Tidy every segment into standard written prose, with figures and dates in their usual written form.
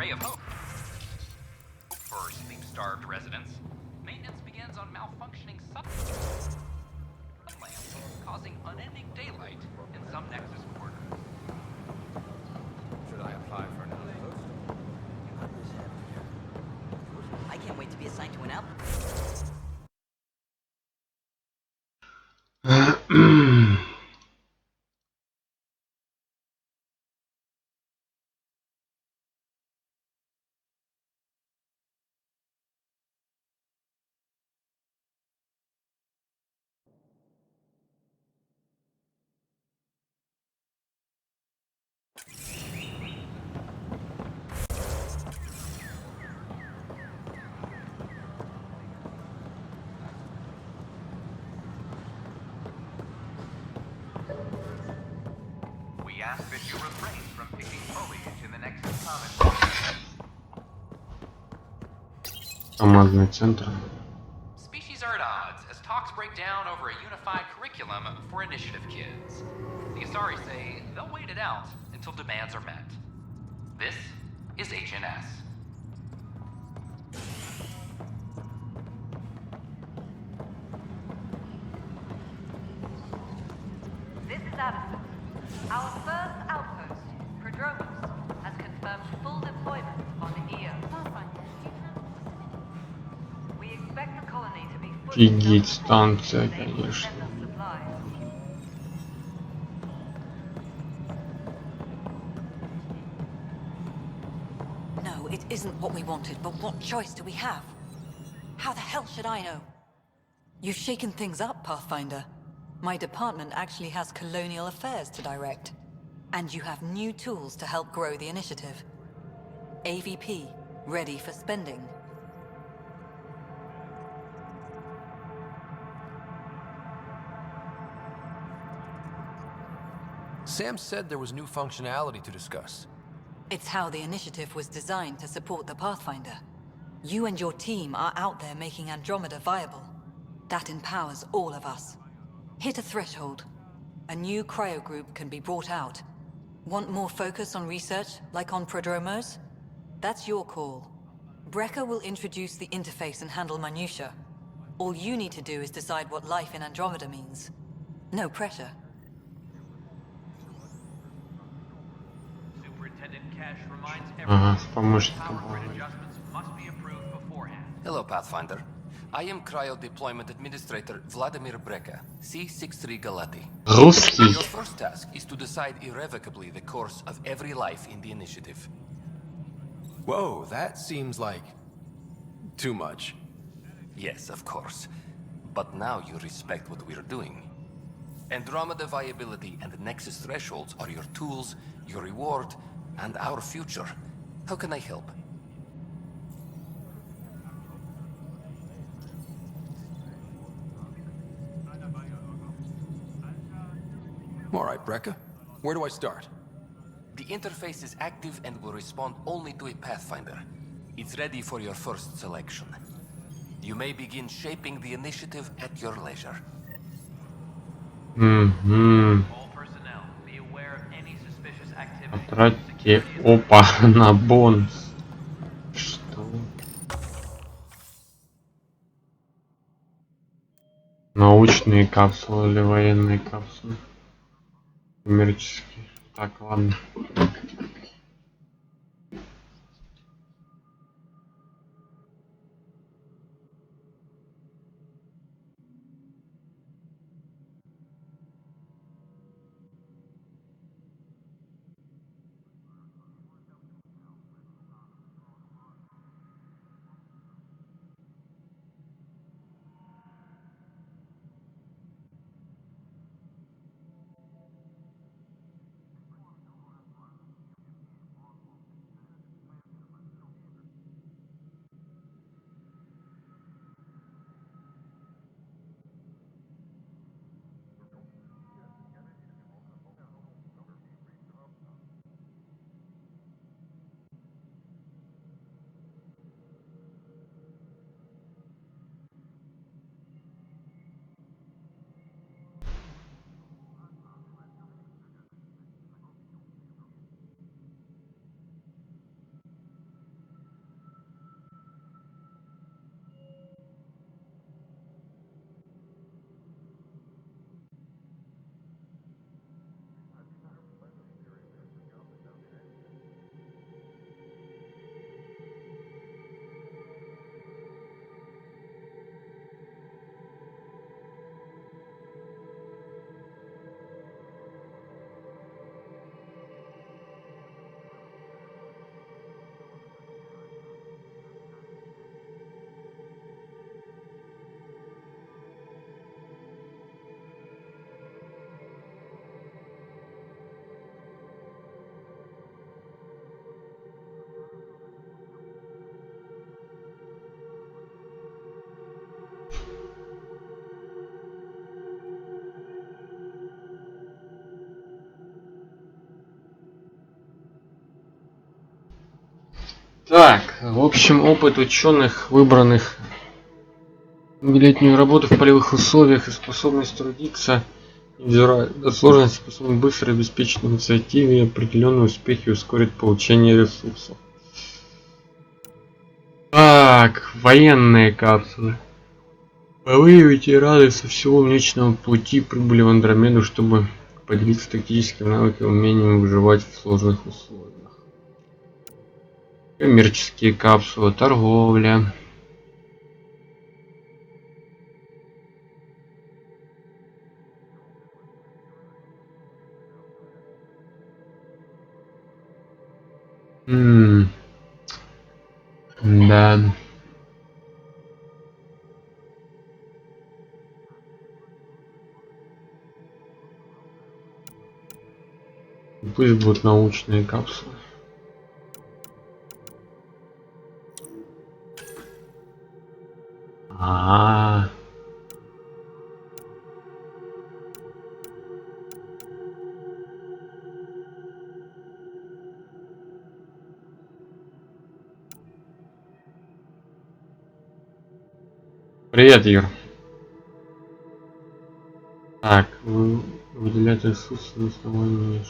ray of hope for sleep-starved residents. Maintenance begins on malfunctioning sublamps, causing unending daylight in some Nexus quarters. Should I apply for another post? I can't wait to be assigned to an outpost. We ask that you refrain from picking foliage in the Nexus Commons. Командный центр. Species are at odds as talks break down over a unified curriculum for initiative kids. The Asari say they'll wait it out until demands are met. This is HNS. This is Addison. Our first outpost, Prodromos, has confirmed full deployment on EO. We expect the colony to be fully Офигеть, self-sufficient станция, and able to конечно. send us supplies. No, it isn't what we wanted, but what choice do we have? How the hell should I know? You've shaken things up, Pathfinder. My department actually has colonial affairs to direct. And you have new tools to help grow the initiative. AVP, ready for spending. Sam said there was new functionality to discuss. It's how the initiative was designed to support the Pathfinder. You and your team are out there making Andromeda viable. That empowers all of us. Hit a threshold. A new cryo group can be brought out. Want more focus on research, like on Prodromos? That's your call. Brecker will introduce the interface and handle minutiae. All you need to do is decide what life in Andromeda means. No pressure. Superintendent Cash reminds Ага, everyone с помощником. power grid adjustments must be approved beforehand. Hello, Pathfinder. I am Cryo Deployment Administrator Vladimir Breka, C-63 Galati. Русский. Your first task is to decide irrevocably the course of every life in the initiative. Whoa, that seems like... too much. Yes, of course. But now you respect what we're doing. Andromeda viability and Nexus thresholds are your tools, your reward, and our future. How can I help? All right, Breka. Where do I start? The interface is active and will respond only to a Pathfinder. It's ready for your first selection. You may begin shaping the initiative at your leisure. All personnel, be aware of any suspicious activity. Потратьте опа на бонус. Что? Научные капсулы или военные капсулы? Коммерческие. Так, ладно. Так, в общем, опыт ученых, выбранных в летнюю работу в полевых условиях и способность трудиться, невзирая на сложности, способны быстро обеспечить инициативе определенные успехи и ускорить получение ресурсов. Так, военные капсулы. Боевые ветераны со всего Млечного Пути прибыли в Андромеду, чтобы поделиться тактическими навыками и умением выживать в сложных условиях. Коммерческие капсулы, торговля. Да. Пусть будут научные капсулы. Привет, Юр. Так, вы выделяете ресурсы на основании.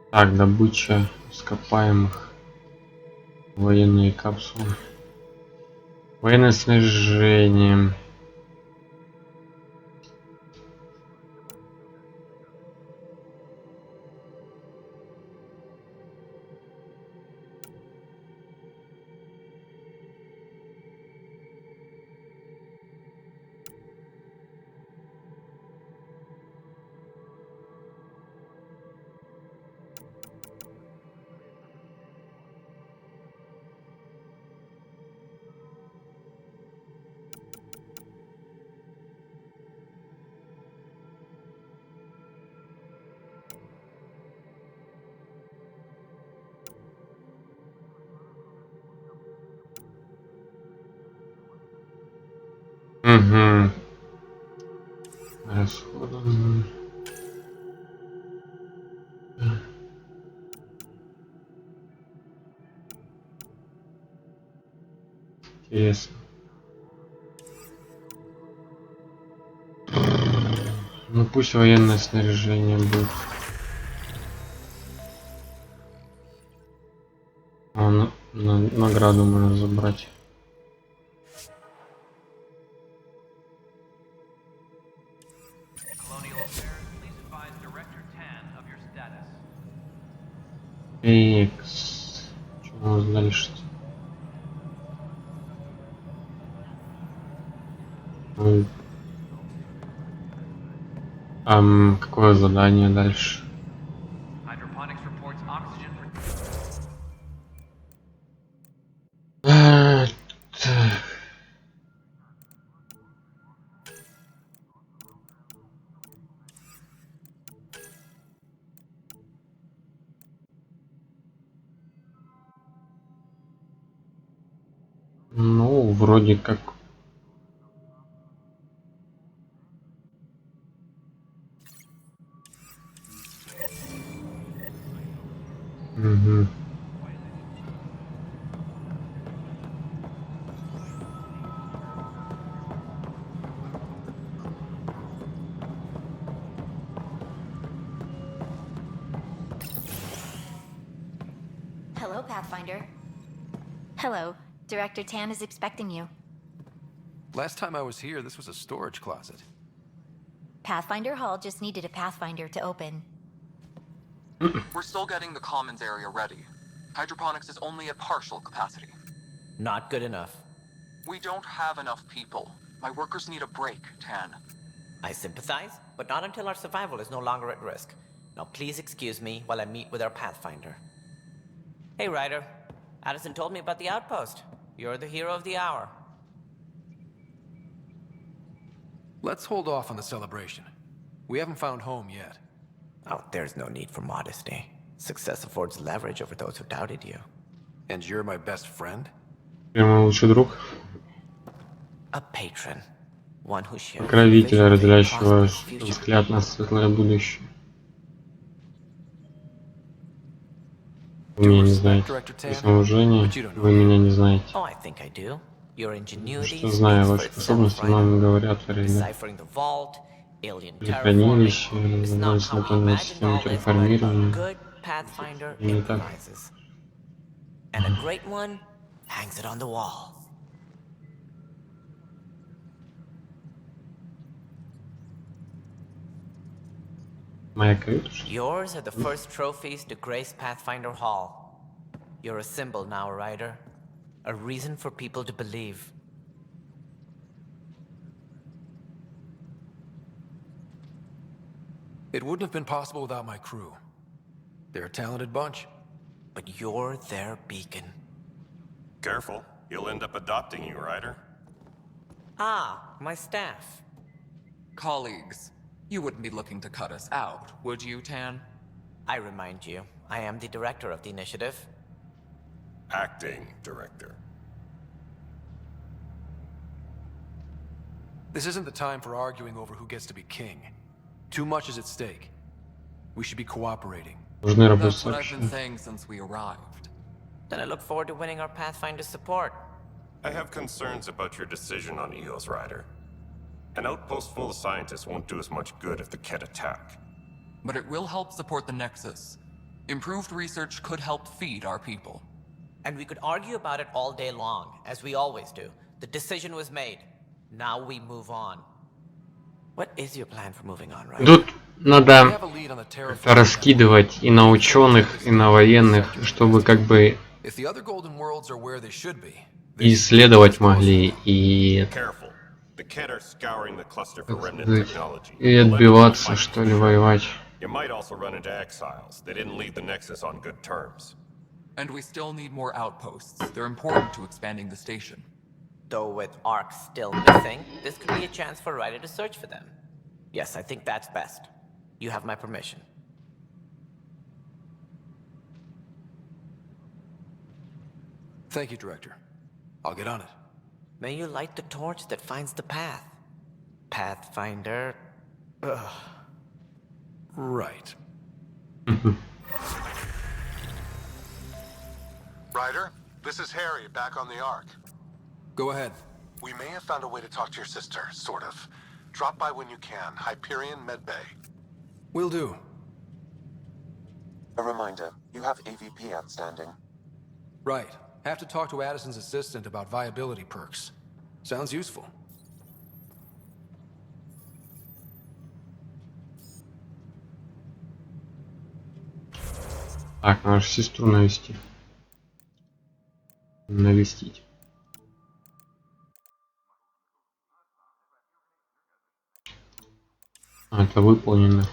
Так, добыча ископаемых. Военные капсулы. Военное снаряжение. Угу. Расходом. Интересно. Ну пусть военное снаряжение будет. Награду можно забрать. Икс. Что у нас дальше? Какое задание дальше? Ну, вроде как. Угу. Hello, Pathfinder. Hello. Director Tan is expecting you. Last time I was here, this was a storage closet. Pathfinder Hall just needed a Pathfinder to open. We're still getting the commons area ready. Hydroponics is only at partial capacity. Not good enough. We don't have enough people. My workers need a break, Tan. I sympathize, but not until our survival is no longer at risk. Now please excuse me while I meet with our Pathfinder. Hey, Ryder. Addison told me about the outpost. You're the hero of the hour. Let's hold off on the celebration. We haven't found home yet. Oh, there's no need for modesty. Success affords leverage over those who doubted you. And you're my best friend? Прямо лучший друг. A patron. One who shares Покровитель, разделяющего взгляд на светлое будущее. Вы меня не respect знаете. Director Tan, Без уважения but you don't know вы me. меня не знаете. Oh, I think I do. Your ingenuity Что знаю, speaks for ваши itself, способности right? многим говорят, Фарида. Deciphering the vault, alien Или terraforming. хранилище, It's not разобрались how на we плане imagined системы all this, but a терраформирования. good Pathfinder Не так. improvises. And a great one hangs it on the wall. Моя каюта, что ли? Yours are the first trophies to grace Pathfinder Hall. You're a symbol now, Ryder. A reason for people to believe. It wouldn't have been possible without my crew. They're a talented bunch. But you're their beacon. Careful, he'll end up adopting you, Ryder. Ah, my staff. Colleagues, you wouldn't be looking to cut us out, would you, Tan? I remind you, I am the director of the initiative. Acting director. This isn't the time for arguing over who gets to be king. Too much is at stake. We should be cooperating. Нужны работать That's what I've been сообща. saying since we arrived. Then I look forward to winning our Pathfinder support. I have concerns about your decision on EOS, Ryder. An outpost full of scientists won't do us much good if the Kett attack. But it will help support the Nexus. Improved research could help feed our people. And we could argue about it all day long, as we always do. The decision was made. Now we move on. What is your plan for moving on, right? Тут We надо have a lead on the terraforming это раскидывать и на ученых, и на военных, чтобы как бы If the other golden worlds are where they should be, и исследовать могли, и, Careful. The Kett are scouring the cluster for так remnant сказать, technology. и отбиваться, что ли, воевать. You might also run into exiles. They didn't leave the Nexus on good terms. And we still need more outposts. They're important to expanding the station. Though with Ark still missing, this could be a chance for Ryder to search for them. Yes, I think that's best. You have my permission. Thank you, Director. I'll get on it. May you light the torch that finds the path. Pathfinder. Ugh. Right. Ryder, this is Harry, back on the Ark. Go ahead. We may have found a way to talk to your sister, sort of. Drop by when you can. Hyperion Medbay. Will do. A reminder, you have AVP outstanding. Right. Have to talk to Addison's assistant about viability perks. Sounds useful. Так, надо же сестру навести. Навестить. А, это выполнено.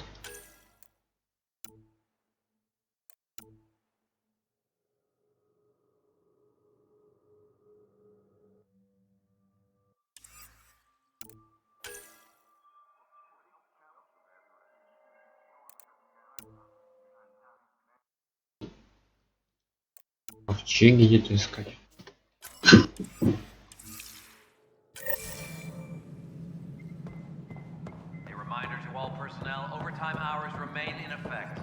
Ковчеги где-то искать. A reminder to all personnel, overtime hours remain in effect.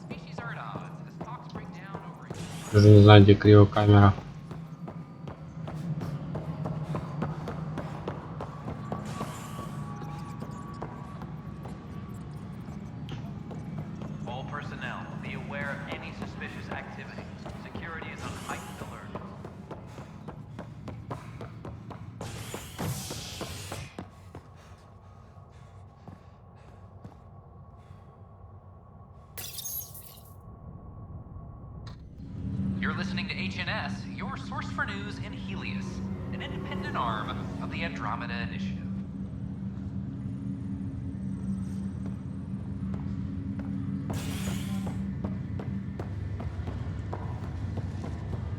Species are at odds as talks break down over a... Даже не знаю, где криокамера. All personnel, be aware of any suspicious activity. Security is on heightened alert. You're listening to HNS, your source for news in Helios, an independent arm of the Andromeda Initiative.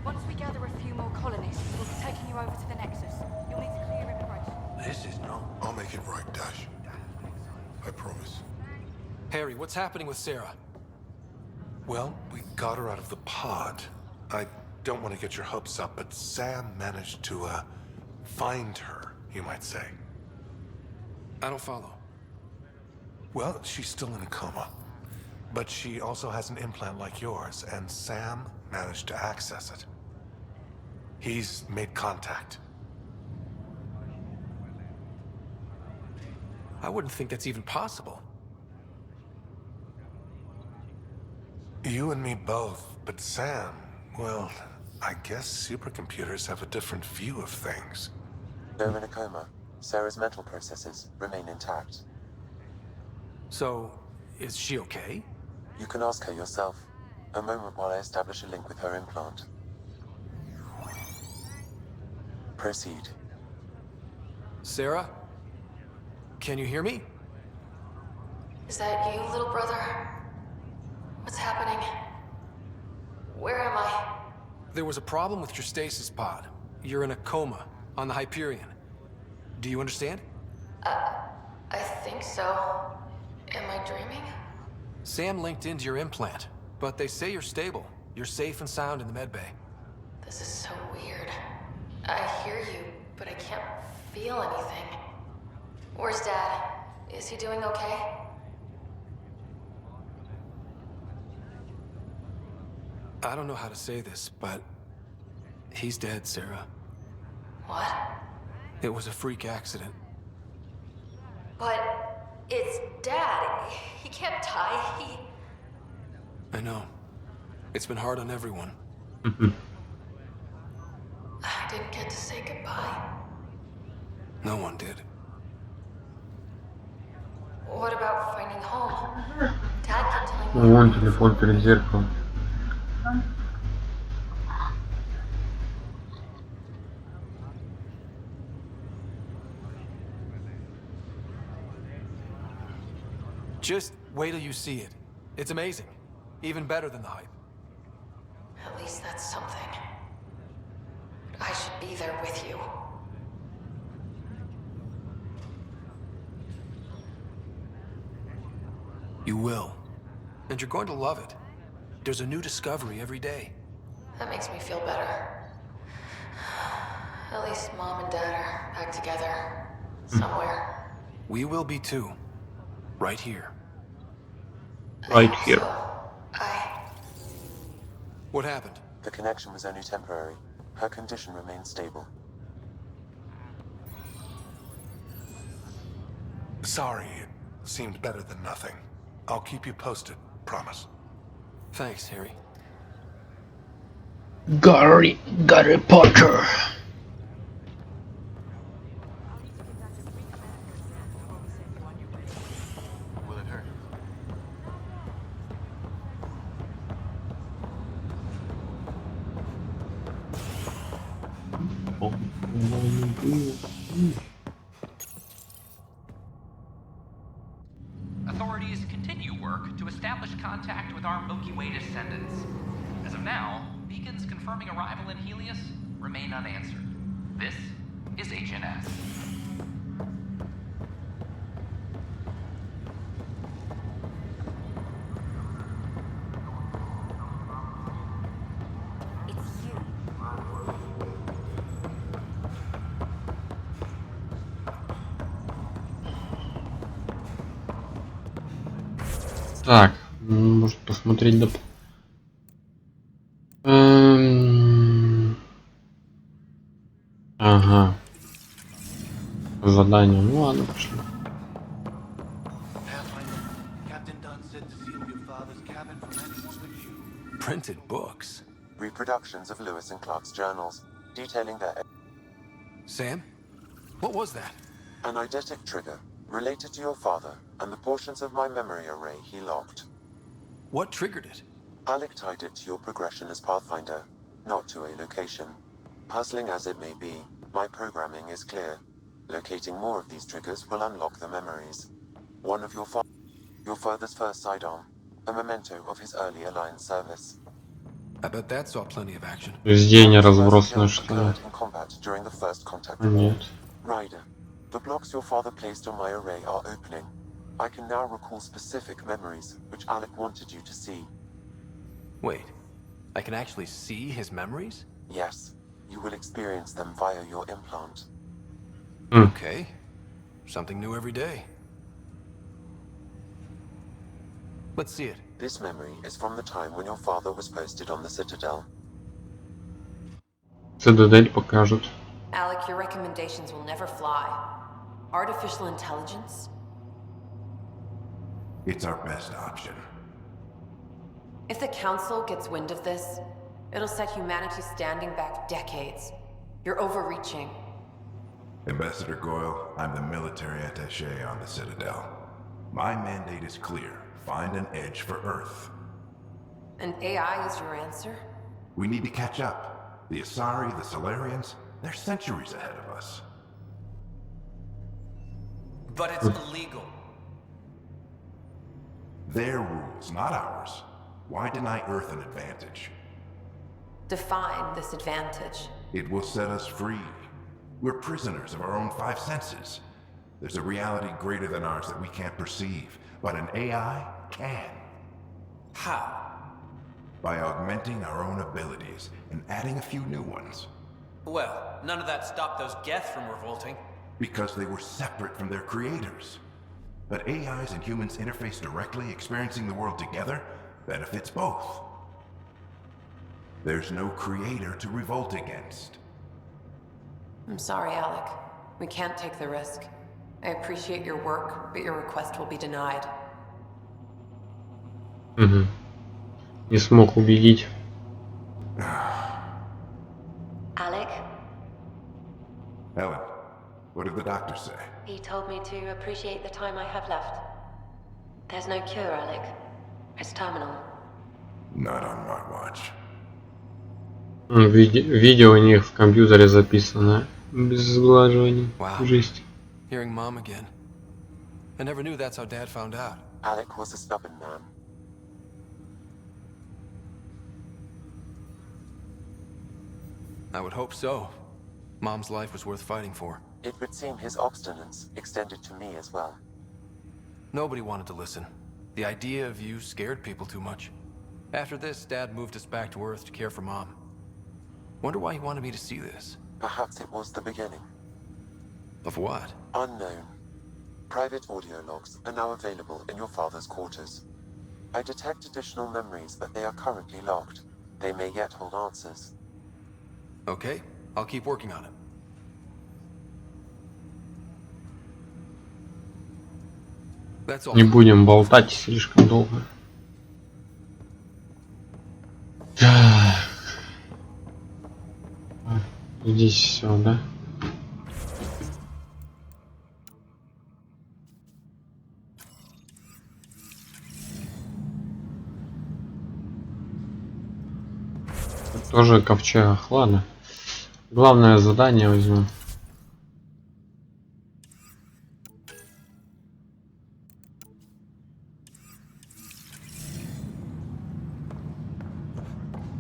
Once we gather a few more colonists, we'll be taking you over to the Nexus. You'll need to clear immigration. This is no... I'll make it right, Dash. I promise. Harry, what's happening with Sarah? Well, we got her out of the pod. I don't want to get your hopes up, but Sam managed to, find her, you might say. I don't follow. Well, she's still in a coma. But she also has an implant like yours, and Sam managed to access it. He's made contact. I wouldn't think that's even possible. You and me both, but Sam, well, I guess supercomputers have a different view of things. Though in a coma, Sarah's mental processes remain intact. So, is she okay? You can ask her yourself. A moment while I establish a link with her implant. Proceed. Sarah? Can you hear me? Is that you, little brother? What's happening? Where am I? There was a problem with your stasis pod. You're in a coma, on the Hyperion. Do you understand? I think so. Am I dreaming? Sam linked into your implant, but they say you're stable. You're safe and sound in the medbay. This is so weird. I hear you, but I can't feel anything. Where's Dad? Is he doing okay? I don't know how to say this, but he's dead, Sarah. What? It was a freak accident. But it's Dad. He can't die. I know. It's been hard on everyone. I didn't get to say goodbye. No one did. What about finding home? Dad kept telling me. Вон телефон перед зеркалом. Just wait till you see it. It's amazing. Even better than the hype. At least that's something. I should be there with you. You will. And you're going to love it. There's a new discovery every day. That makes me feel better. At least Mom and Dad are back together. Somewhere. We will be too. Right here. Right here. What happened? The connection was only temporary. Her condition remains stable. Sorry, it seemed better than nothing. I'll keep you posted, promise. Thanks, Harry. Gary Potter. Authorities continue work to establish contact with our Milky Way descendants. As of now, beacons confirming arrival in Helios remain unanswered. This is HNS. Так, может посмотреть Ага. Задание. Ну ладно, пошли. Printed books. Reproductions of Lewis and Clark's journals, detailing their... Sam? What was that? An eidetic trigger, related to your father, and the portions of my memory array he locked. What triggered it? Alec tied it to your progression as Pathfinder, not to a location. Puzzling as it may be, my programming is clear. Locating more of these triggers will unlock the memories. One of your father's first sidearm, a memento of his early Alliance service. I bet that saw plenty of action. Везде не разбросано, что ли? In combat during the first contact. Нет. Ryder, the blocks your father placed on my array are opening. I can now recall specific memories, which Alec wanted you to see. Wait, I can actually see his memories? Yes, you will experience them via your implant. Okay, something new every day. Let's see it. This memory is from the time when your father was posted on the Citadel. Цитадель покажут. Alec, your recommendations will never fly. Artificial intelligence? It's our best option. If the Council gets wind of this, it'll set humanity standing back decades. You're overreaching. Ambassador Goyle, I'm the military attaché on the Citadel. My mandate is clear. Find an edge for Earth. And AI is your answer? We need to catch up. The Asari, the Solarians, they're centuries ahead of us. But it's illegal. Their rules, not ours. Why deny Earth an advantage? Define this advantage. It will set us free. We're prisoners of our own five senses. There's a reality greater than ours that we can't perceive, but an AI can. How? By augmenting our own abilities and adding a few new ones. Well, none of that stopped those Geth from revolting. Because they were separate from their creators. But AIs and humans interface directly, experiencing the world together, benefits both. There's no creator to revolt against. I'm sorry, Alec. We can't take the risk. I appreciate your work, but your request will be denied. Угу. Не смог убедить. Alec, Ellen, what did the doctor say? he told me to appreciate the time I have left. There's no cure, Alec. It's terminal. Not on my watch. Видео у них в компьютере записано. Без сглаживания. Wow. Жесть. Hearing Mom again. I never knew that's how Dad found out. Alec was a stubborn man. I would hope so. Mom's life was worth fighting for. It would seem his obstinance extended to me as well. Nobody wanted to listen. The idea of you scared people too much. After this, Dad moved us back to Earth to care for Mom. Wonder why he wanted me to see this. Perhaps it was the beginning. Of what? Unknown. Private audio logs are now available in your father's quarters. I detect additional memories, but they are currently locked. They may yet hold answers. Okay, I'll keep working on it. That's all. Не будем болтать слишком долго. Здесь все, да? Тут тоже ковчег. Ладно. Главное задание возьмем.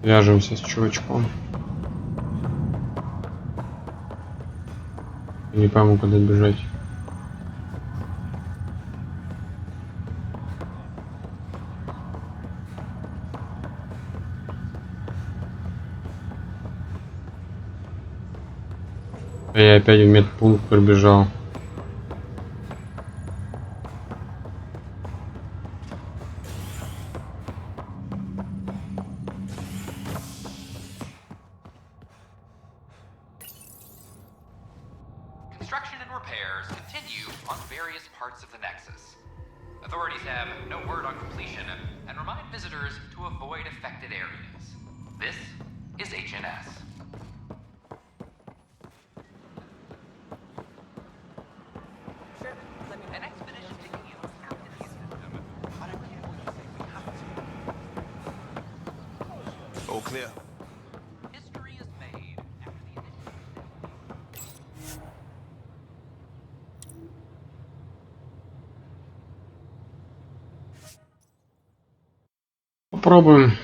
Вяжемся с чувачком. Не пойму, куда бежать. Я опять в медпункт прибежал. Construction and repairs continue on various parts of the Nexus. Authorities have no word on completion and remind visitors to avoid affected areas. This is HNS. An expedition to Eos after the system, but I can't really say we have to. All clear. History is made after the initiative. Попробуем.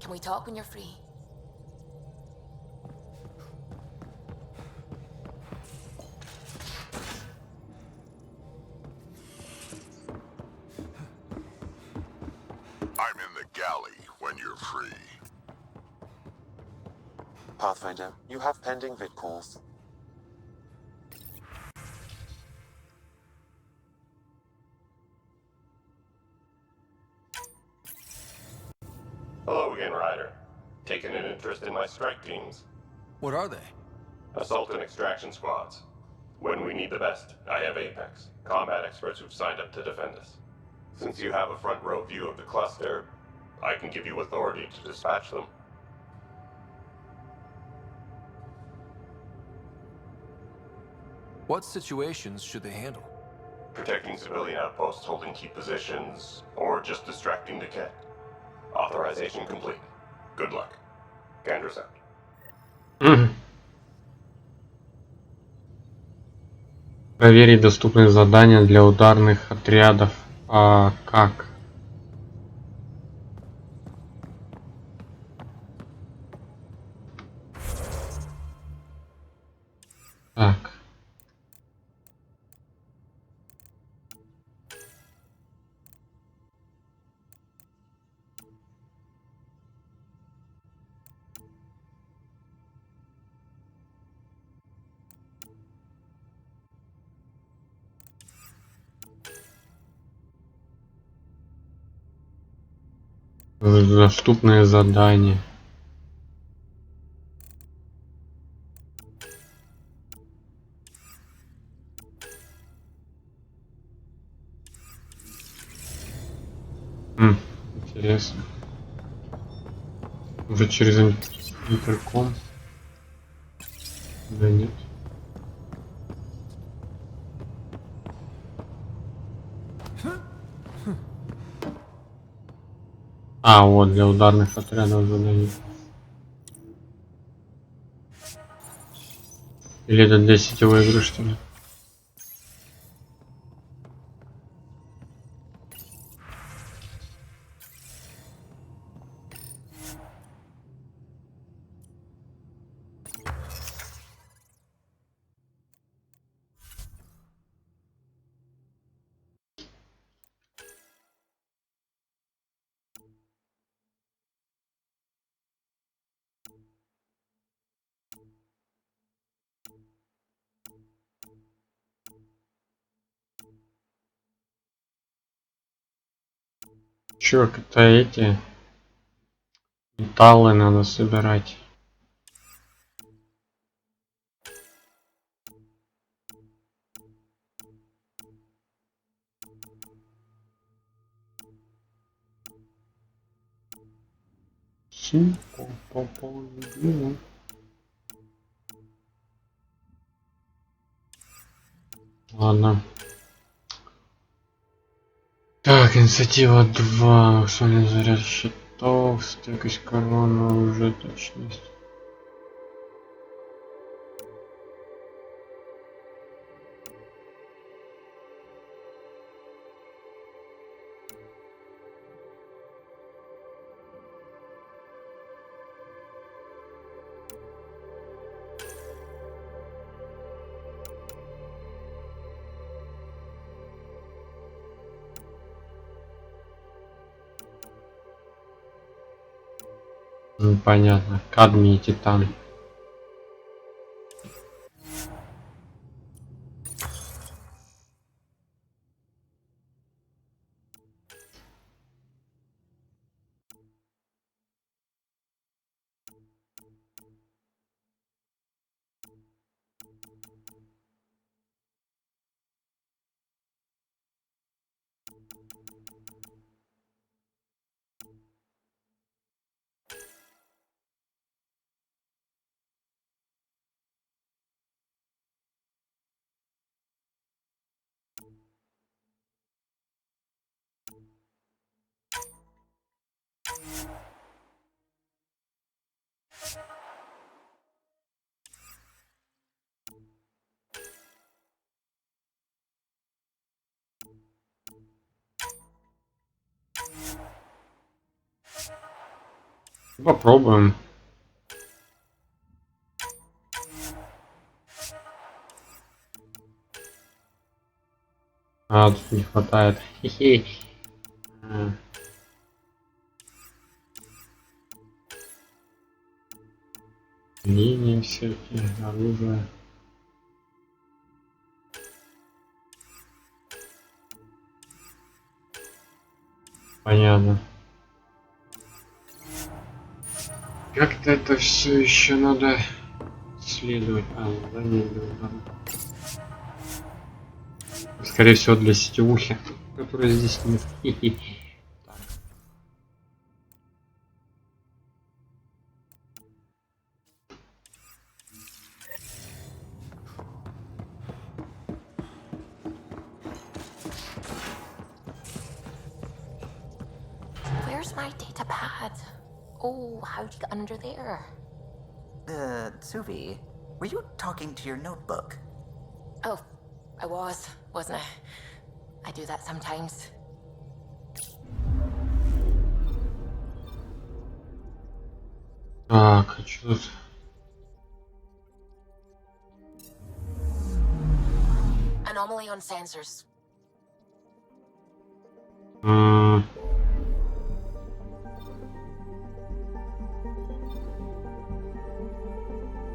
Can we talk when you're free? you're free. Pathfinder, you have pending vid calls. Hello again, Ryder. Taking an interest in my strike teams. What are they? Assault and extraction squads. When we need the best, I have Apex, combat experts who've signed up to defend us. Since you have a front row view of the cluster, I can give you authority to dispatch them. What situations should they handle? Protecting civilian outposts holding key positions, or just distracting the kit. Authorization complete. Good luck. Candra's out. Проверить доступные задания для ударных отрядов. А как? Так. Доступные задания. Интересно. Уже через интерком? Да нет. А, вот, для ударных отрядов задание. Или это для сетевой игры, что ли? Чувак, это эти металлы надо собирать. Ладно. Так, инициатива 2. Максимальный заряд щитов. Стойкость корона, уже точность. Понятно. Кадмий и титан. Попробуем. А, тут не хватает. Хе-хе. Линии всякие, оружие. Понятно. Как-то это все еще надо исследовать. Задание для удара. Скорее всего для сетевухи, которой здесь нет. Where's my data pad? Oh, how'd you get under there? Suvi, were you talking to your notebook? Oh, I wasn't I? I do that sometimes. Так, а что тут? Anomaly on sensors.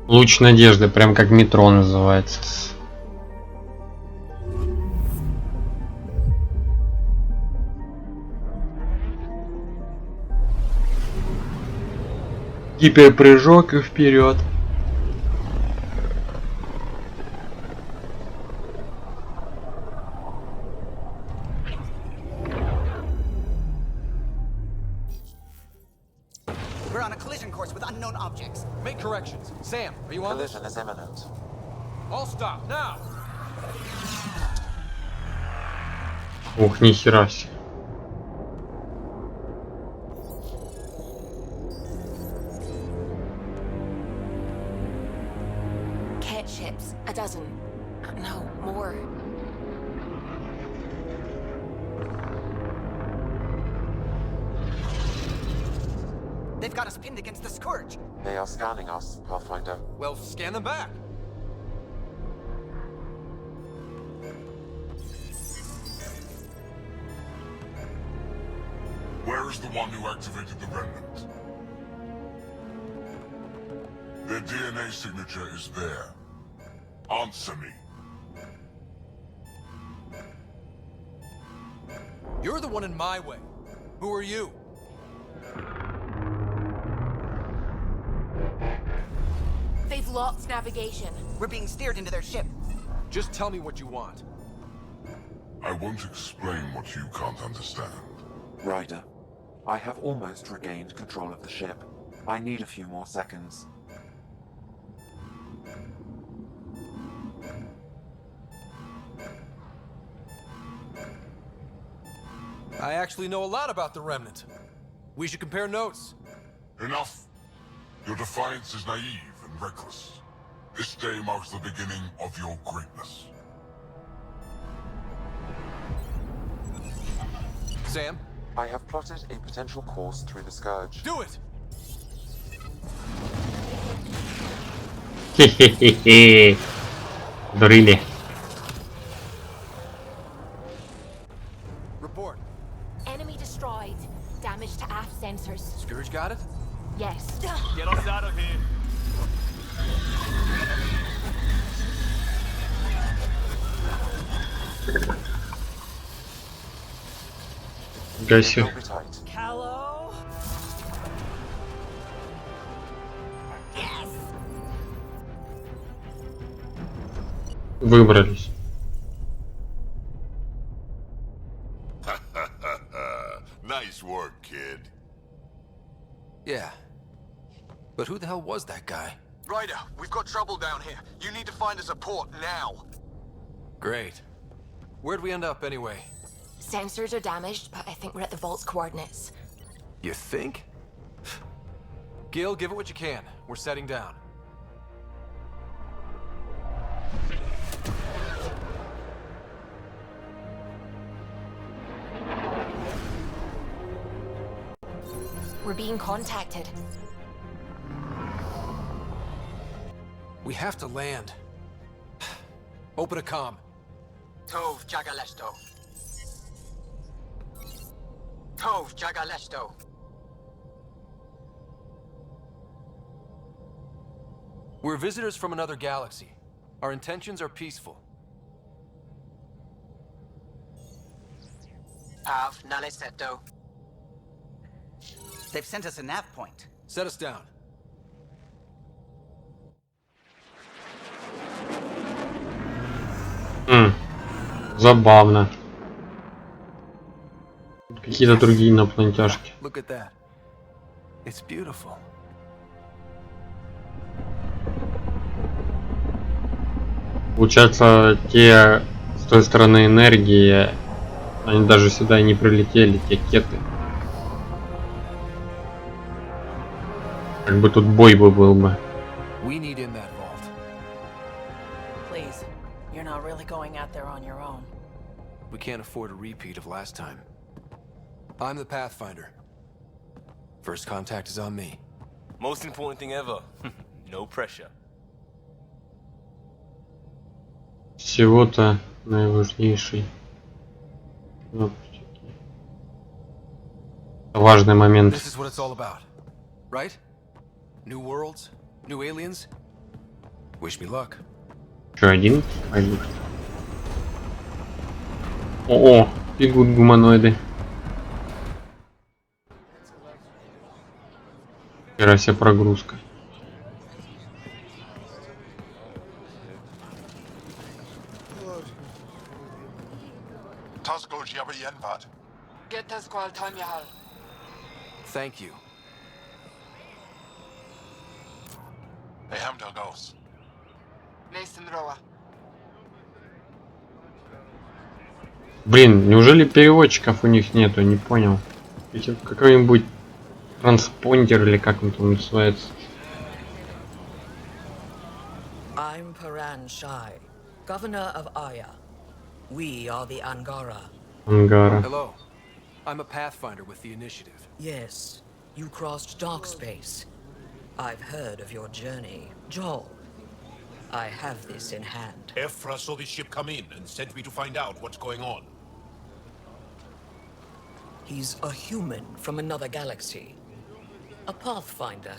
Луч надежды, прям как метро называется. Гиперпрыжок и вперед. We're on a collision course with unknown objects. Make corrections. Sam, are you on this? Collision is imminent. All stop now. Ух, нихера себе. Cat ships, a dozen. No, more. They've got us pinned against the Scourge. They are scanning us, Pathfinder. Well, scan them back. Where is the one who activated the remnant? Their DNA signature is there. Answer me. You're the one in my way. Who are you? They've locked navigation. We're being steered into their ship. Just tell me what you want. I won't explain what you can't understand. Ryder, I have almost regained control of the ship. I need a few more seconds. I actually know a lot about the Remnant. We should compare notes. Enough. Your defiance is naive and reckless. This day marks the beginning of your greatness. Sam? I have plotted a potential course through the Scourge. Do it! Хе-хе-хе-хе. Дурили. Report. Enemy destroyed. Damage to aft sensors. Scourge got it? Yes. Get us out of here. Гаси. Be tight. Hello? Yes! Выбрались. Nice work, kid. Yeah. But who the hell was that guy? Ryder, we've got trouble down here. You need to find us a port now. Great. Where'd we end up anyway? Sensors are damaged, but I think we're at the vault's coordinates. You think? Gil, give it what you can. We're setting down. We're being contacted. We have to land. Open a comm. Tov Jagalesto. Tov Jagalesto. We're visitors from another galaxy. Our intentions are peaceful. They've sent us a nav point. Set us down. Забавно. Какие-то другие инопланетяшки. Look at that. It's beautiful. Получается, те с той стороны энергии, они даже сюда и не прилетели, те кеты. Как бы тут бой был бы. We need in that vault. Please, you're not really going out there on your own. We can't afford a repeat of last time. I'm the Pathfinder. First contact is on me. Most important thing ever. No pressure. Всего-то наиважнейший. Важный момент. This is what it's all about, right? New worlds, new aliens. Wish me luck. Что, один? О, бегут гуманоиды. Хера себе прогрузка. Thank you. Блин, неужели переводчиков у них нету? Не понял. Какой-нибудь транспондер или как он там называется? I'm Paran Shai, governor of Aya. We are the Angara. Ангара. Hello. I'm a Pathfinder with the Initiative. Yes, you crossed dark space. I've heard of your journey, Joel. I have this in hand. Ephra saw this ship come in and sent me to find out what's going on. He's a human from another galaxy. A Pathfinder.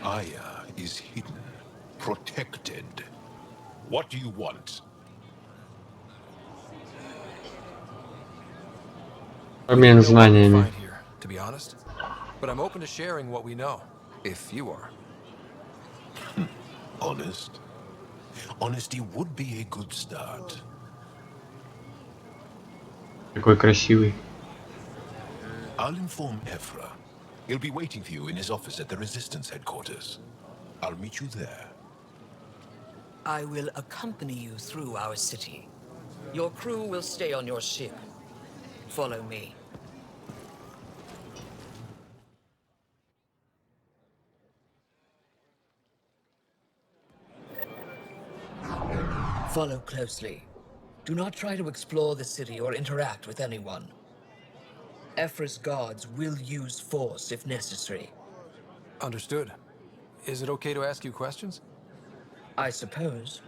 Aya is hidden, protected. What do you want? Обмен знаниями. Here, to be honest, but I'm open to sharing what we know, if you are. Honest? Honesty would be a good start. Такой красивый. I'll inform Ephra. He'll be waiting for you in his office at the Resistance headquarters. I'll meet you there. I will accompany you through our city. Your crew will stay on your ship. Follow me. Follow closely. Do not try to explore the city or interact with anyone. Ephra's guards will use force if necessary. Understood. Is it okay to ask you questions? I suppose.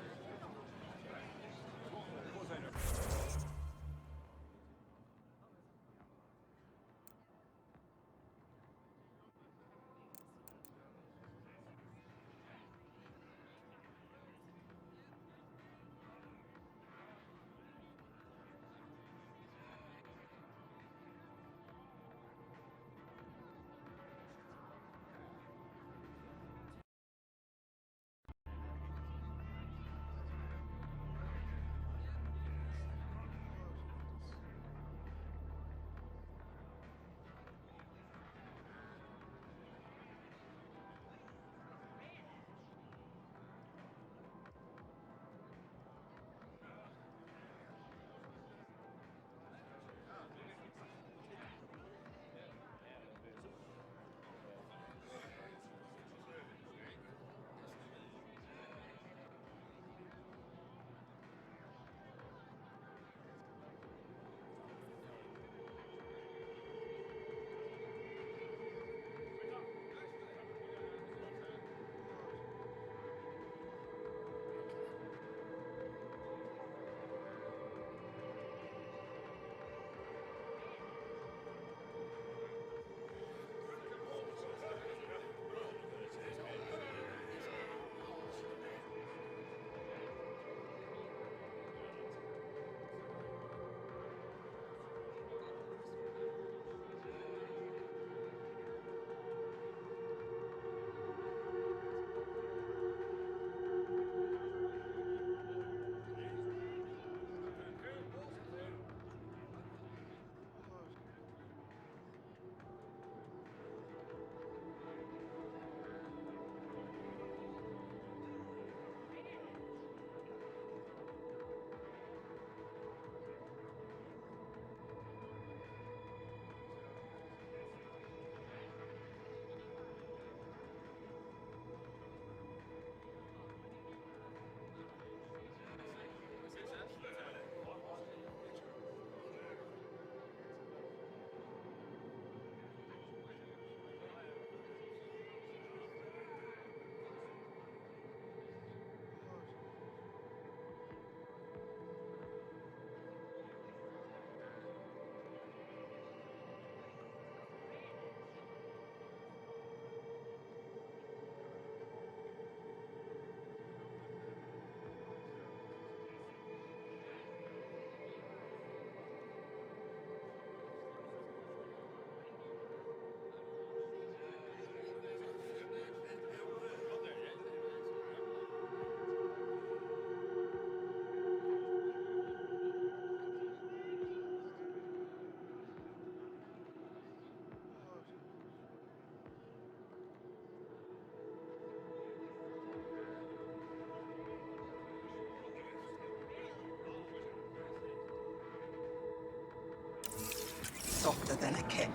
softer than a kit.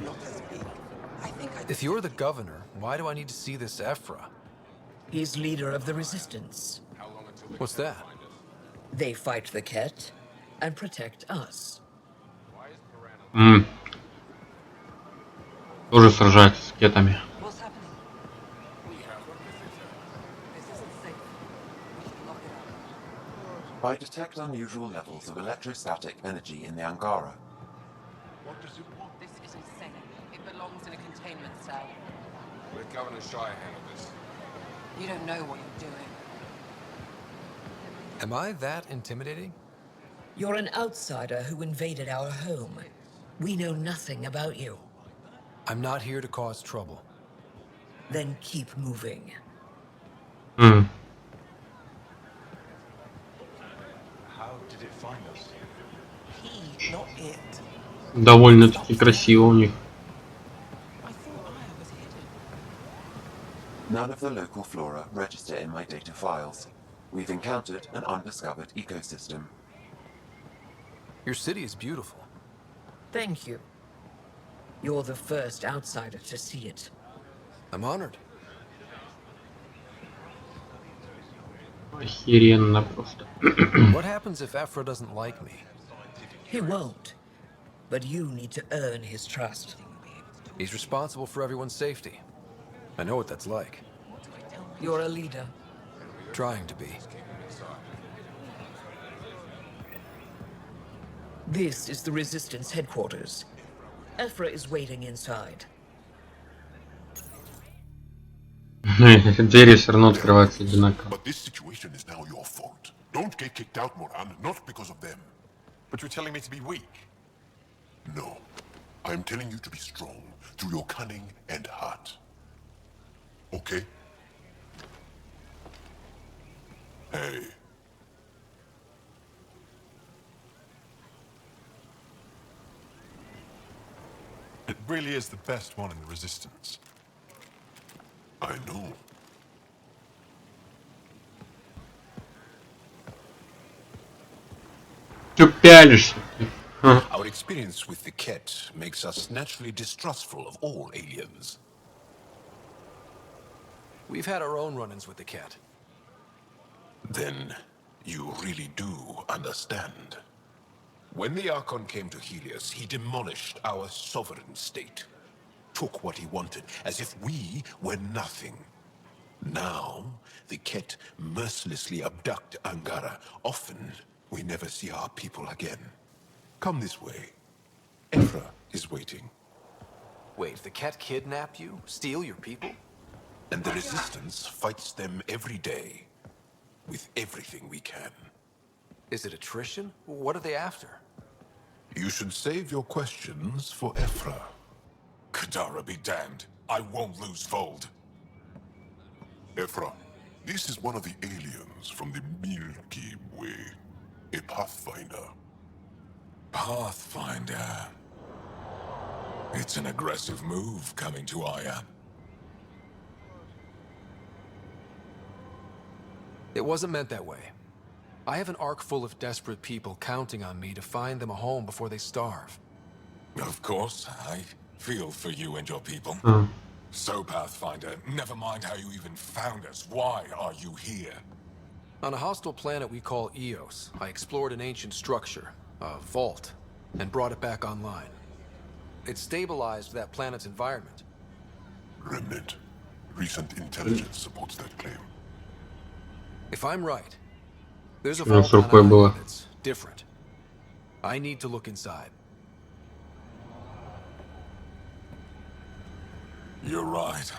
Not as big. I think I... If you're the governor, why do I need to see this Ephra? He's leader of the resistance. What's that? They fight the Ket and protect us. Тоже сражаются с кетами. What's happening? This isn't safe. We should lock it up. I detect unusual levels of electrostatic energy in the Angara. This is insane. It belongs in a containment cell. Let Governor Shire handle this. You don't know what you're doing. Am I that intimidating? You're an outsider who invaded our home. We know nothing about you. I'm not here to cause trouble. Then keep moving. How did it find us? He, not it. Довольно-таки красиво у них. None of the local flora register in my data files. We've encountered an undiscovered ecosystem. Your city is beautiful. Thank you. You're the first outsider to see it. I'm honored. Охеренно просто. What happens if Ephra doesn't like me? He won't. But you need to earn his trust. He's responsible for everyone's safety. I know what that's like. You're a leader. Trying to be. This is the Resistance headquarters. Ephra is waiting inside. Двери все равно открываются одинаково. But this situation is now your fault. Don't get kicked out, Moran, not because of them. But you're telling me to be weak. No. I'm telling you to be strong through your cunning and heart. Okay? Hey. It really is the best one in the Resistance. I know. Чё пялишься? Our experience with the Ket makes us naturally distrustful of all aliens. We've had our own run-ins with the Ket. Then you really do understand. When the Archon came to Helios, he demolished our sovereign state. Took what he wanted, as if we were nothing. Now, the Ket mercilessly abduct Angara. Often, we never see our people again. Come this way. Ephra is waiting. Wait, the Ket kidnap you? Steal your people? And the Resistance fights them every day. With everything we can. Is it attrition? What are they after? You should save your questions for Ephra. Kadara be damned. I won't lose Fold. Ephra, this is one of the aliens from the Milky Way. A Pathfinder. Pathfinder. It's an aggressive move coming to Aya. It wasn't meant that way. I have an ark full of desperate people counting on me to find them a home before they starve. Of course, I feel for you and your people. So, Pathfinder, never mind how you even found us. Why are you here? On a hostile planet we call Eos, I explored an ancient structure, a vault, and brought it back online. It stabilized that planet's environment. Remnant. Recent intelligence supports that claim. If I'm right, there's a У него vault с on рукой an было. island that's different. I need to look inside. You're right.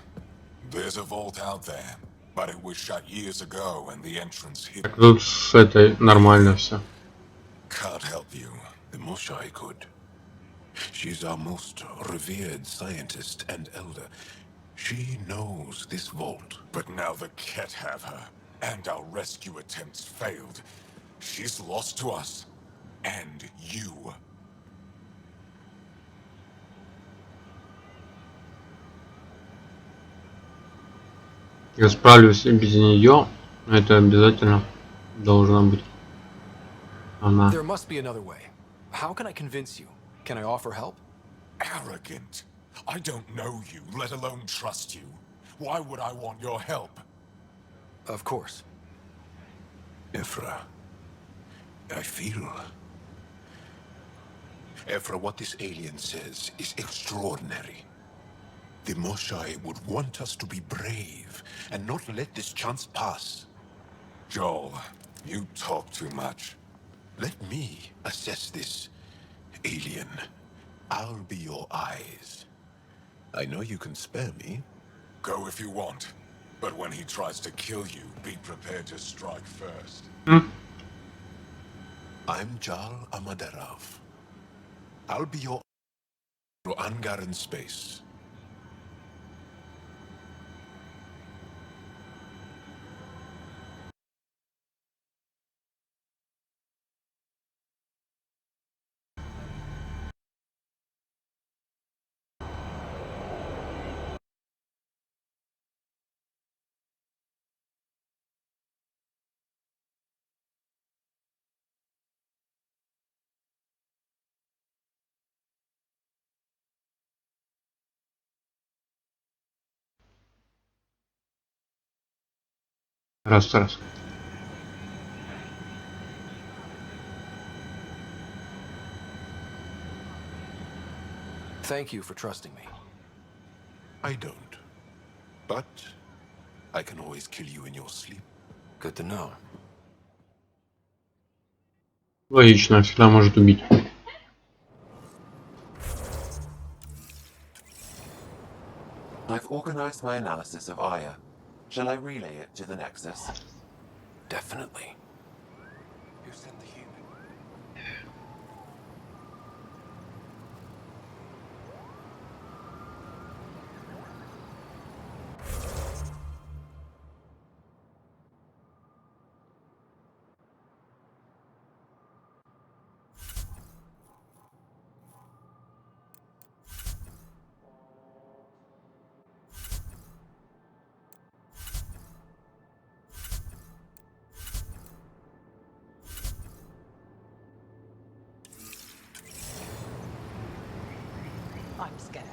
There's a vault out there, but it was shut years ago and the entrance hidden. Так тут с этой нормально все. Can't help you. The most I could. She's our most revered scientist and elder. She knows this vault. But now the Ket have her, and our rescue attempts failed. She's lost to us, and you. Я справлюсь без нее. Это обязательно должна быть она. There must be another way. How can I convince you? Can I offer help? arrogant. I don't know you, let alone trust you. Why would I want your help? Of course. Ephra, I feel... Ephra, what this alien says is extraordinary. The Moshai would want us to be brave and not let this chance pass. Joel, you talk too much. Let me assess this, alien. I'll be your eyes. I know you can spare me. Go if you want. But when he tries to kill you, be prepared to strike first. I'm Jal Amaderov. I'll be your Angar in space. Раз. Thank you for trusting me. I don't. But I can always kill you in your sleep. Good to know. Логично, всегда может убить. I've organized my analysis of Aya. Shall I relay it to the Nexus? Definitely. You sent the human. I'm scared.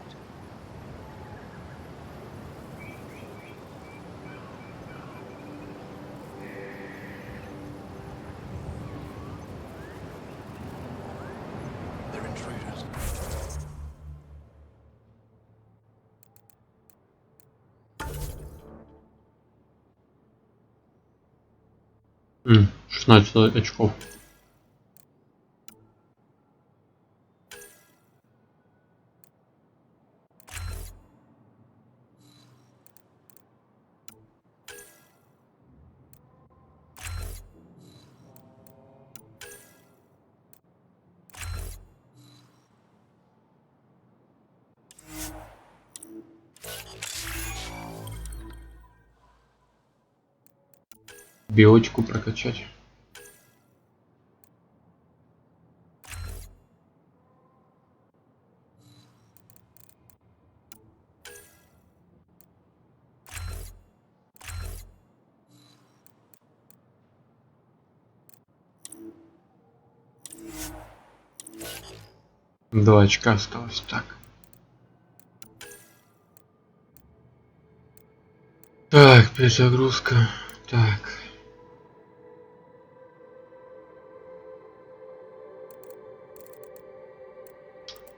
They're intruders. М, 16 очков. Биотику прокачать. Два очка осталось. Так. Так, перезагрузка. Так.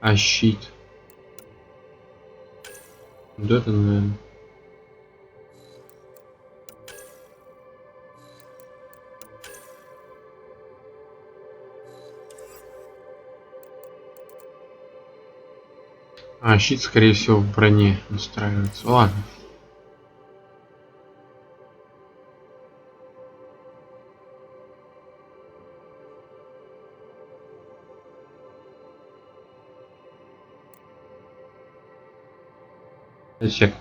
А щит. Вот это, наверное. А, щит, скорее всего, в броне настраивается. Ладно. Сек.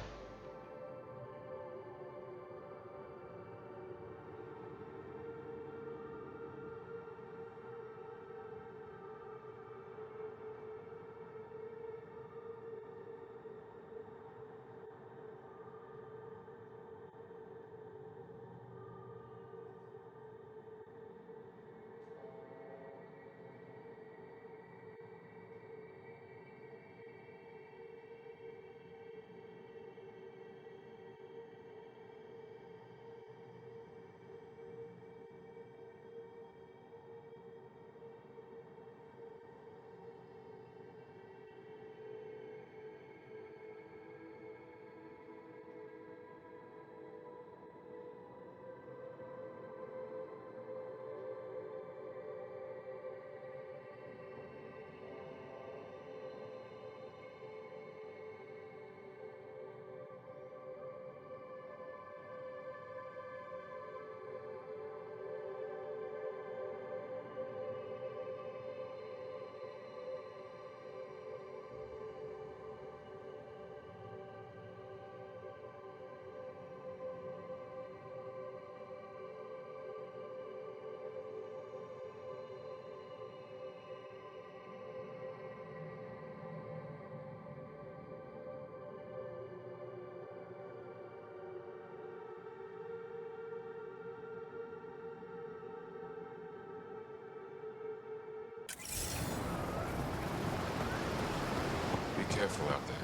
careful out there.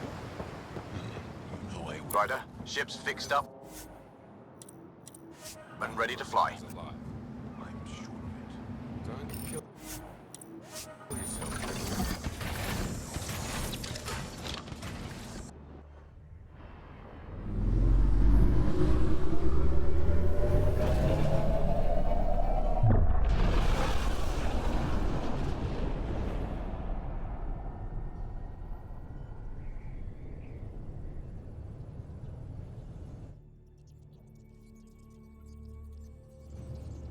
No way. Ryder, ship's fixed up and ready to fly. I'm sure of it. Don't kill yourself.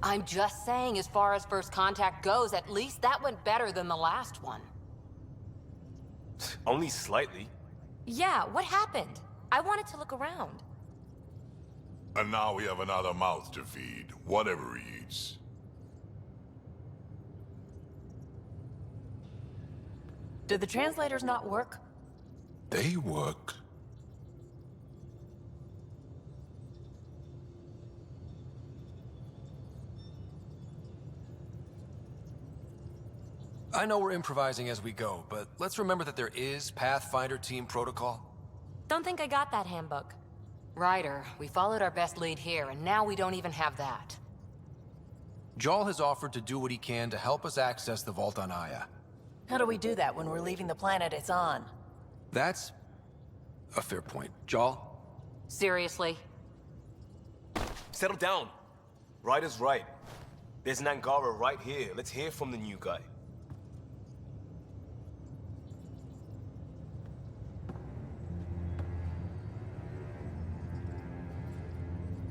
I'm just saying, as far as first contact goes, at least that went better than the last one. Only slightly. Yeah, what happened? I wanted to look around. And now we have another mouth to feed, whatever he eats. Did the translators not work? They work. I know we're improvising as we go, but let's remember that there is Pathfinder team protocol. Don't think I got that handbook. Ryder, we followed our best lead here, and now we don't even have that. Jarl has offered to do what he can to help us access the vault on Aya. How do we do that when we're leaving the planet it's on? That's a fair point. Jarl? Seriously? Settle down. Ryder's right. There's an Angara right here. Let's hear from the new guy.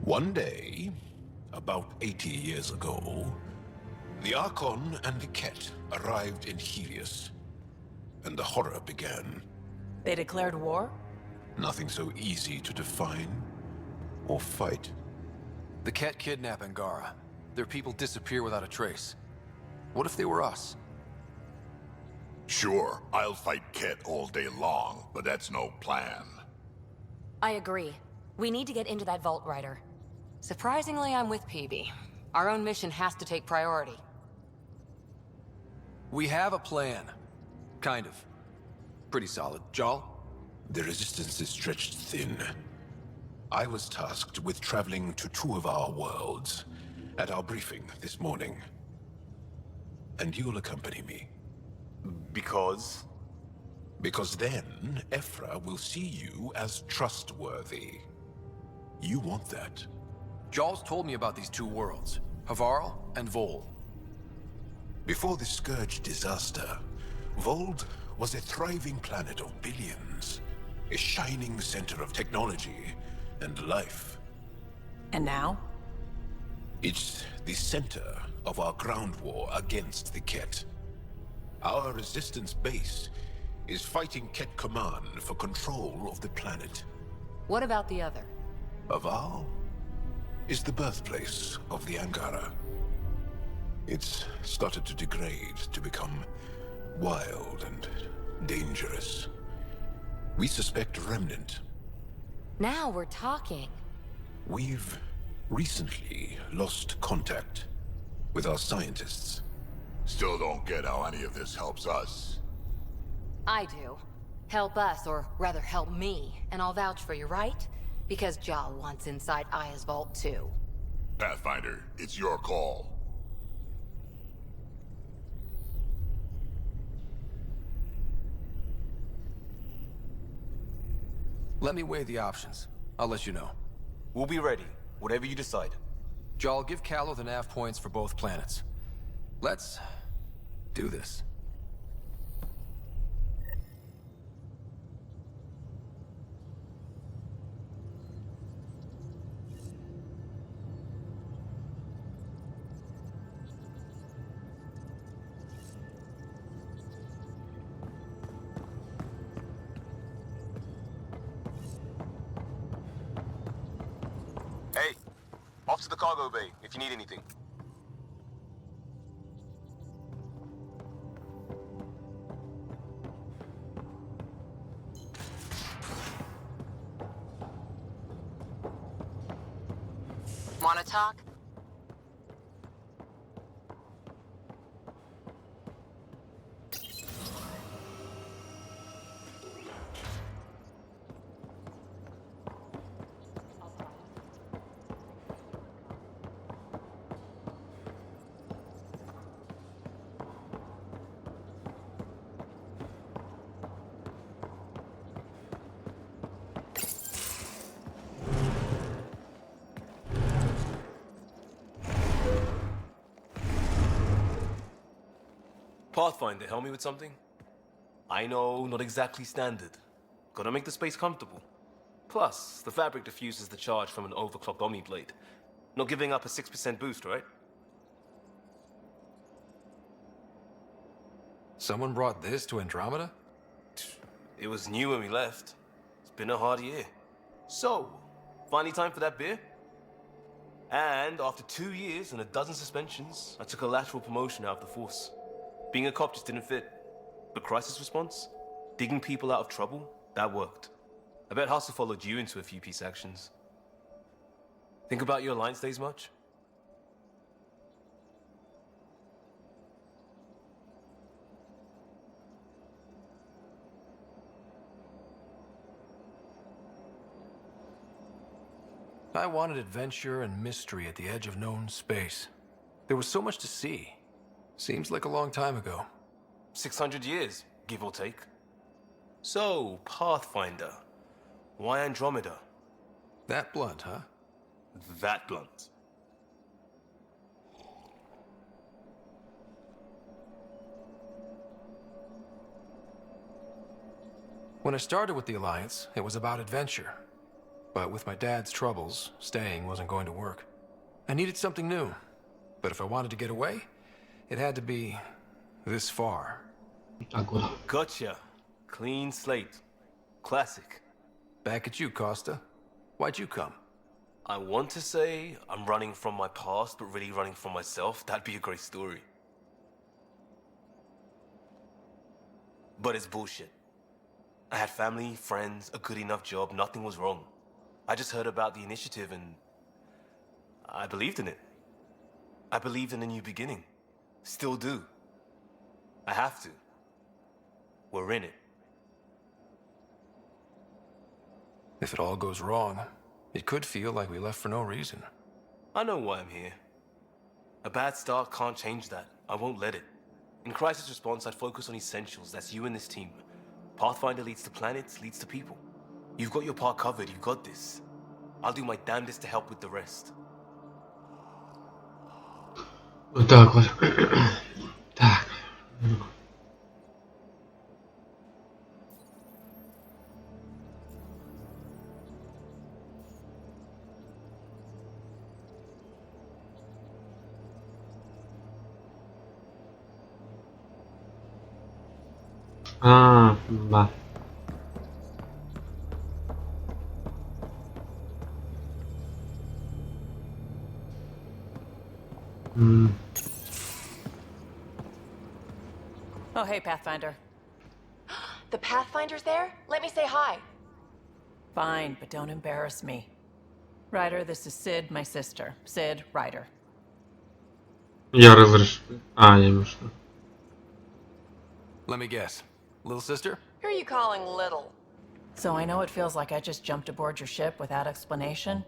One day, about 80 years ago, the Archon and the Ket arrived in Helios, and the horror began. They declared war? Nothing so easy to define or fight. The Ket kidnap Angara. Their people disappear without a trace. What if they were us? Sure, I'll fight Ket all day long, but that's no plan. I agree. We need to get into that vault, Ryder. Surprisingly, I'm with PB. Our own mission has to take priority. We have a plan. Kind of. Pretty solid. Jarl? The resistance is stretched thin. I was tasked with traveling to two of our worlds at our briefing this morning. And you'll accompany me. Because? Because then, Ephra will see you as trustworthy. You want that. Jarl's told me about these two worlds, Havarl and Vol. Before the Scourge disaster, Vold was a thriving planet of billions, a shining center of technology and life. And now? It's the center of our ground war against the Ket. Our resistance base is fighting Ket Command for control of the planet. What about the other? Havarl is the birthplace of the Angara. It's started to degrade, to become wild and dangerous. We suspect Remnant. Now we're talking. We've recently lost contact with our scientists. Still don't get how any of this helps us. I do. Help us, or rather help me, and I'll vouch for you, right? Because Jarl wants inside Aya's vault too. Pathfinder, it's your call. Let me weigh the options. I'll let you know. We'll be ready, whatever you decide. Jarl, give Callow the nav points for both planets. Let's do this. Hey, off to the cargo bay if you need anything. Wanna talk? Pathfinder, help me with something? I know, not exactly standard. Gotta make the space comfortable. Plus, the fabric diffuses the charge from an overclocked Omni Blade. Not giving up a 6% boost, right? Someone brought this to Andromeda? It was new when we left. It's been a hard year. So, finally time for that beer? And after 2 years and a dozen suspensions, I took a lateral promotion out of the force. Being a cop just didn't fit. But crisis response? Digging people out of trouble? That worked. I bet Hustle followed you into a few peace actions. Think about your Alliance days much? I wanted adventure and mystery at the edge of known space. There was so much to see. Seems like a long time ago. 600 years, give or take. So, Pathfinder. Why Andromeda? That blunt, huh? That blunt. When I started with the Alliance, it was about adventure. But with my dad's troubles, staying wasn't going to work. I needed something new. But if I wanted to get away, it had to be this far. Gotcha. Clean slate. Classic. Back at you, Costa. Why'd you come? I want to say I'm running from my past, but really running from myself. That'd be a great story. But it's bullshit. I had family, friends, a good enough job, nothing was wrong. I just heard about the initiative and I believed in it. I believed in a new beginning. Still do. I have to. We're in it. If it all goes wrong, it could feel like we left for no reason. I know why I'm here. A bad start can't change that. I won't let it. In crisis response, I'd focus on essentials. That's you and this team. Pathfinder leads to planets, leads to people. You've got your part covered, you've got this. I'll do my damnedest to help with the rest. Вот так вот. Так. Да. Oh, hey, Pathfinder. The Pathfinder's there? Let me say hi. Fine, but don't embarrass me. Ryder, this is Sid, my sister. Sid, Ryder. Я разрешил. Я имею в виду. Let me guess. Little sister? Who are you calling little? So I know it feels like I just jumped aboard your ship without explanation.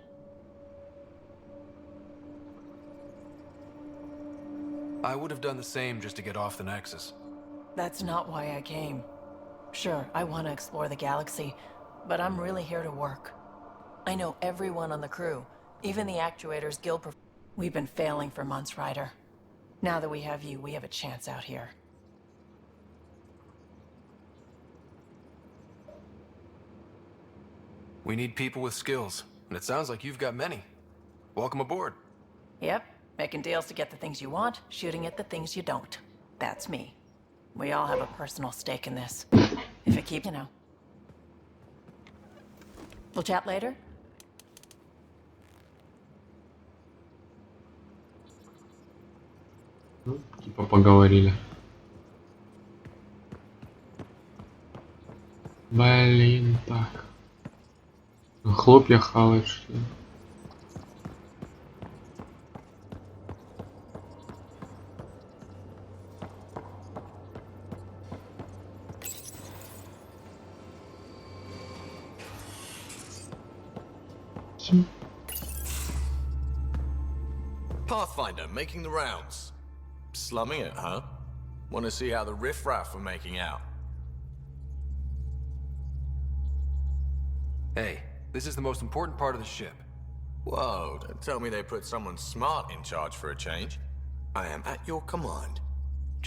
I would have done the same just to get off the Nexus. That's not why I came. Sure, I want to explore the galaxy, but I'm really here to work. I know everyone on the crew, even the Actuators Guild. We've been failing for months, Ryder. Now that we have you, we have a chance out here. We need people with skills, and it sounds like you've got many. Welcome aboard. Yep, making deals to get the things you want, shooting at the things you don't. That's me. We all have a personal stake in this. If it keeps, you know. We'll chat later? Типа поговорили. Блин, так. Хлопья хавать, что ли? Pathfinder, making the rounds. Slumming it, huh? Want to see how the riffraff are making out? Hey, this is the most important part of the ship. Whoa, don't tell me they put someone smart in charge for a change. I am at your command.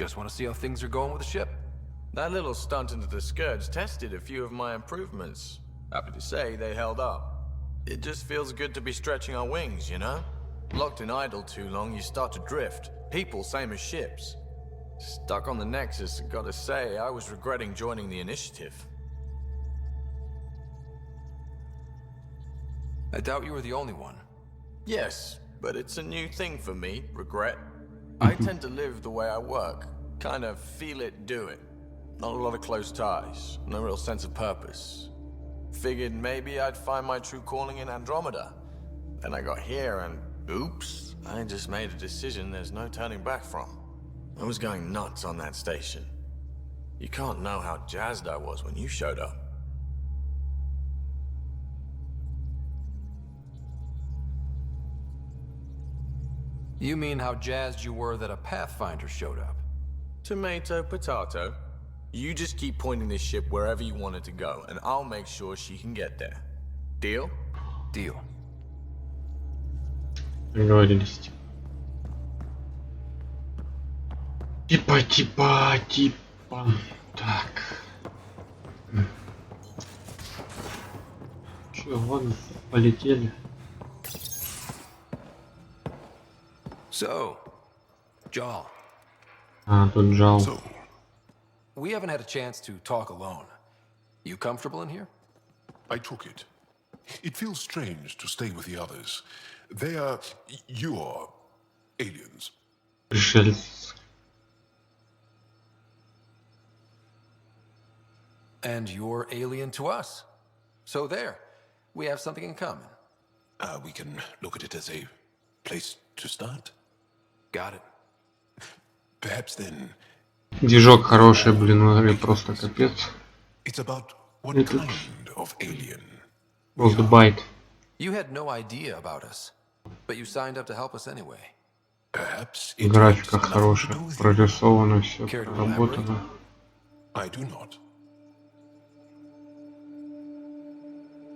Just want to see how things are going with the ship. That little stunt into the skirts tested a few of my improvements. Happy to say they held up. It just feels good to be stretching our wings, you know? Locked in idle too long, you start to drift. People, same as ships. Stuck on the Nexus, gotta say, I was regretting joining the Initiative. I doubt you were the only one. Yes, but it's a new thing for me, regret. I tend to live the way I work. Kind of feel it, do it. Not a lot of close ties, no real sense of purpose. Figured maybe I'd find my true calling in Andromeda. Then I got here and, oops, I just made a decision there's no turning back from. I was going nuts on that station. You can't know how jazzed I was when you showed up. You mean how jazzed you were that a Pathfinder showed up? Tomato, potato. You just keep pointing this ship wherever you want it to go, and I'll make sure she can get there. Deal? Deal. Договорились. Типа. Так. Чё, ладно, полетели. So, Jal. Тут Джал. So, we haven't had a chance to talk alone. You comfortable in here? I took it. It feels strange to stay with the others. They are... you are... aliens. Пришельцы. And you're alien to us. So there, we have something in common. We can look at it as a place to start. Got it. Perhaps then... Движок хороший, блин, в игре просто капец. It's about what И тут kind of alien? Frostbite. You had no idea about us, but you signed up to help us anyway. Perhaps Графика хорошая, прорисовано все, Care to проработано. I do not.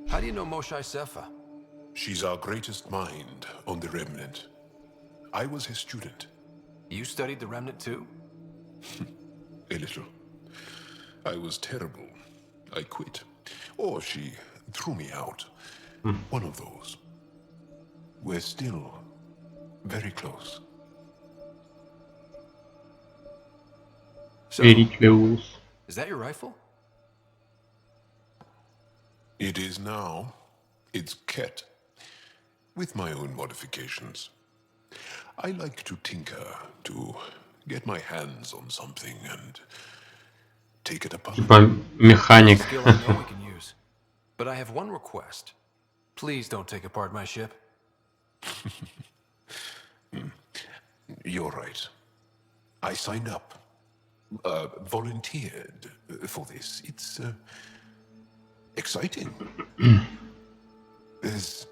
How do you know Moshe Sefa? She's our greatest mind on the Remnant. I was his student. You studied the Remnant too? A little. I was terrible. I quit. Or she threw me out. One of those. We're still very close. So, Very close. is that your rifle? It is now. It's Ket. With my own modifications. I like to tinker, to get my hands on something and take it apart. Типа механик. Skill I know we can use. But I have one request. Please don't take apart my ship. You're right. I signed up. Volunteered for this. It's exciting. There's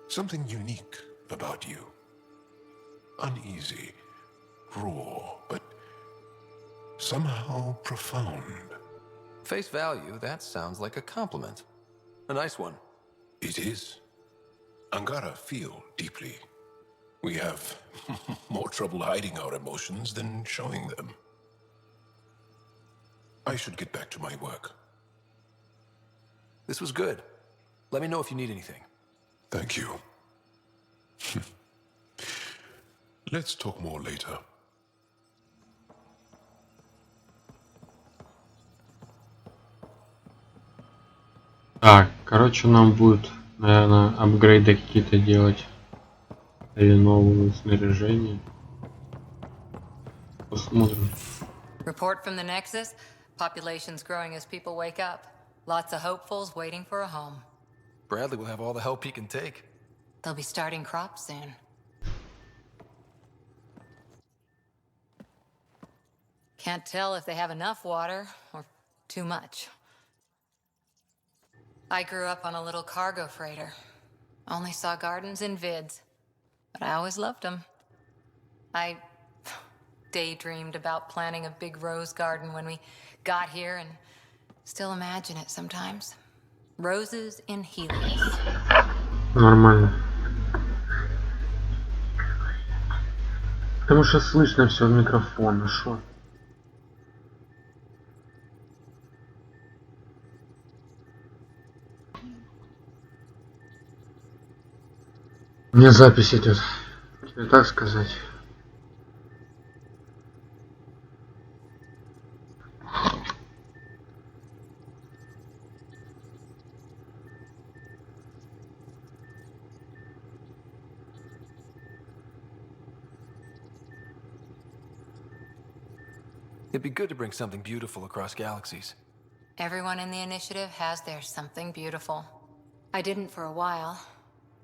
something unique about you. Uneasy, raw, but somehow profound. Face value, that sounds like a compliment. A nice one. It is. Angara feel deeply. We have more trouble hiding our emotions than showing them. I should get back to my work. This was good. Let me know if you need anything. Thank you. Let's talk more later. Так, короче, нам будет, наверное, апгрейды какие-то делать. Или новое снаряжение. Посмотрим. Report from the Nexus. Population's growing as people wake up. Lots of hopefuls waiting for a home. Bradley will have all the help he can take. They'll be starting crops soon. Can't tell if they have enough water or too much. I grew up on a little cargo freighter. Only saw gardens in vids, but I always loved them. I daydreamed about planting a big rose garden when we got here and still imagine it sometimes. Roses in Helios. Нормально. Потому что слышно все в микрофон, а шо? У меня запись идет. Тебе так сказать? It'd be good to bring something beautiful across galaxies. Everyone in the initiative has their something beautiful. I didn't for a while.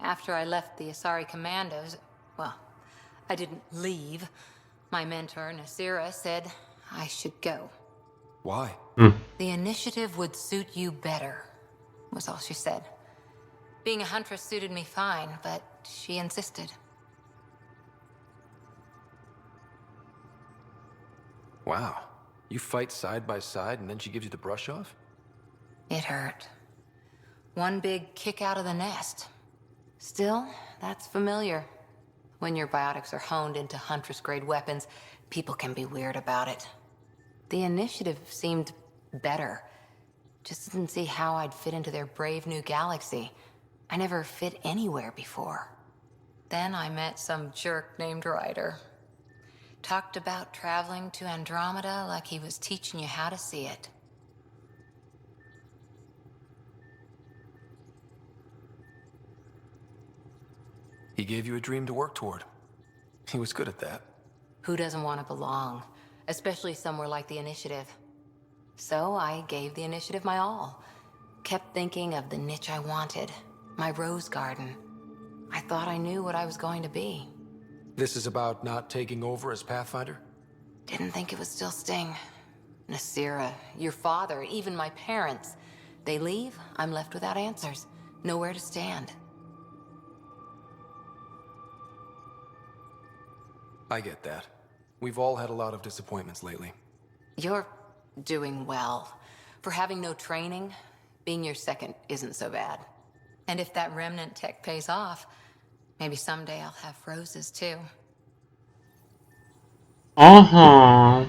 After I left the Asari Commandos, well, I didn't leave. My mentor, Nasira, said I should go. Why? The initiative would suit you better, was all she said. Being a huntress suited me fine, but she insisted. Wow. You fight side by side and then she gives you the brush off? It hurt. One big kick out of the nest. Still, that's familiar. When your biotics are honed into Huntress-grade weapons, people can be weird about it. The initiative seemed better. Just didn't see how I'd fit into their brave new galaxy. I never fit anywhere before. Then I met some jerk named Ryder. Talked about traveling to Andromeda like he was teaching you how to see it. He gave you a dream to work toward. He was good at that. Who doesn't want to belong? Especially somewhere like the Initiative. So I gave the Initiative my all. Kept thinking of the niche I wanted. My rose garden. I thought I knew what I was going to be. This is about not taking over as Pathfinder? Didn't think it would still sting. Nasira, your father, even my parents. They leave, I'm left without answers. Nowhere to stand. I get that. We've all had a lot of disappointments lately. You're doing well. For having no training, being your second isn't so bad. And if that remnant tech pays off, maybe someday I'll have roses too. Ага.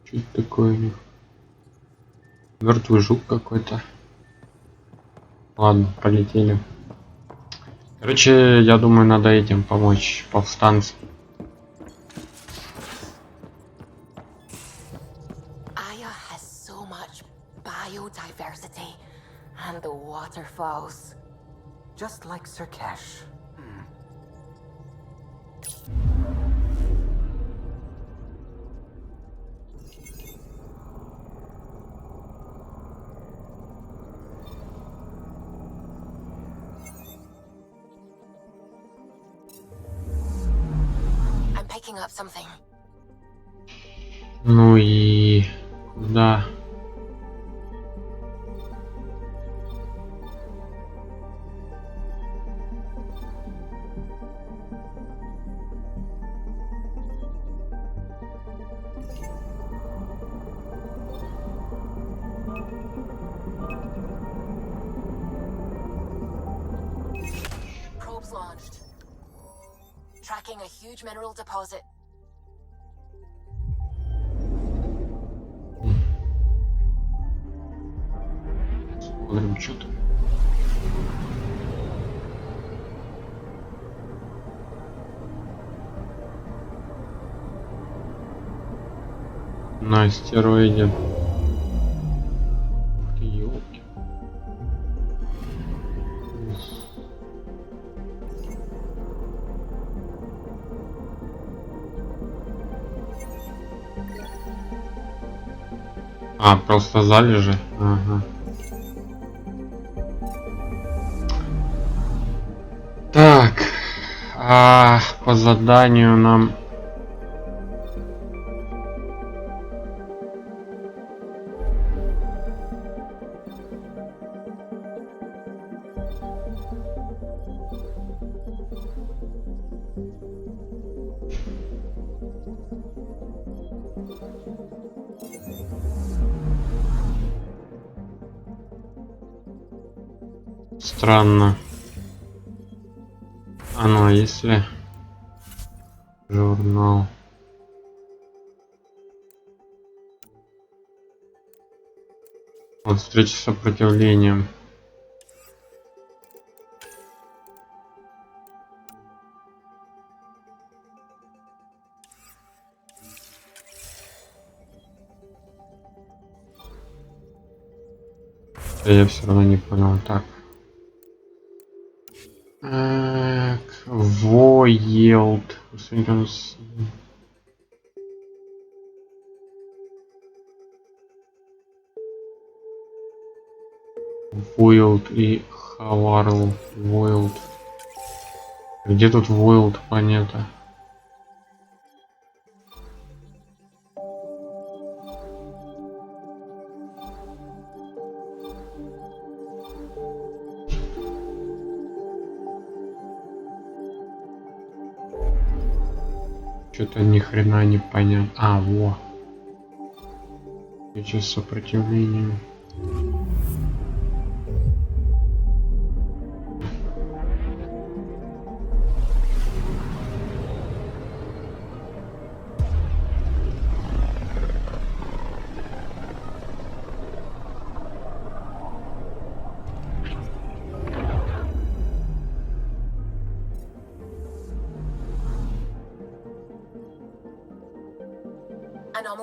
Что это такое у них? Мертвый жук какой-то. Ладно, полетели. Короче, я думаю, надо этим помочь повстанцам. Aya has so much biodiversity and the waterfalls. Just like Sirkesh. I'm picking up something. Ну и куда? Probes launched. Tracking a huge mineral deposit. Смотрим, что там. На стероиде. Ух ты, ёлки. А, просто залежи. Ага. Так, а по заданию нам... Странно. А ну, если... Журнал. Вот встреча с сопротивлением. Я все равно не понял. Так. Войлд. Войлд и Хаварл. Войлд. Где тут Войлд планета? Что-то ни хрена не понятно. А, во. Сейчас сопротивление.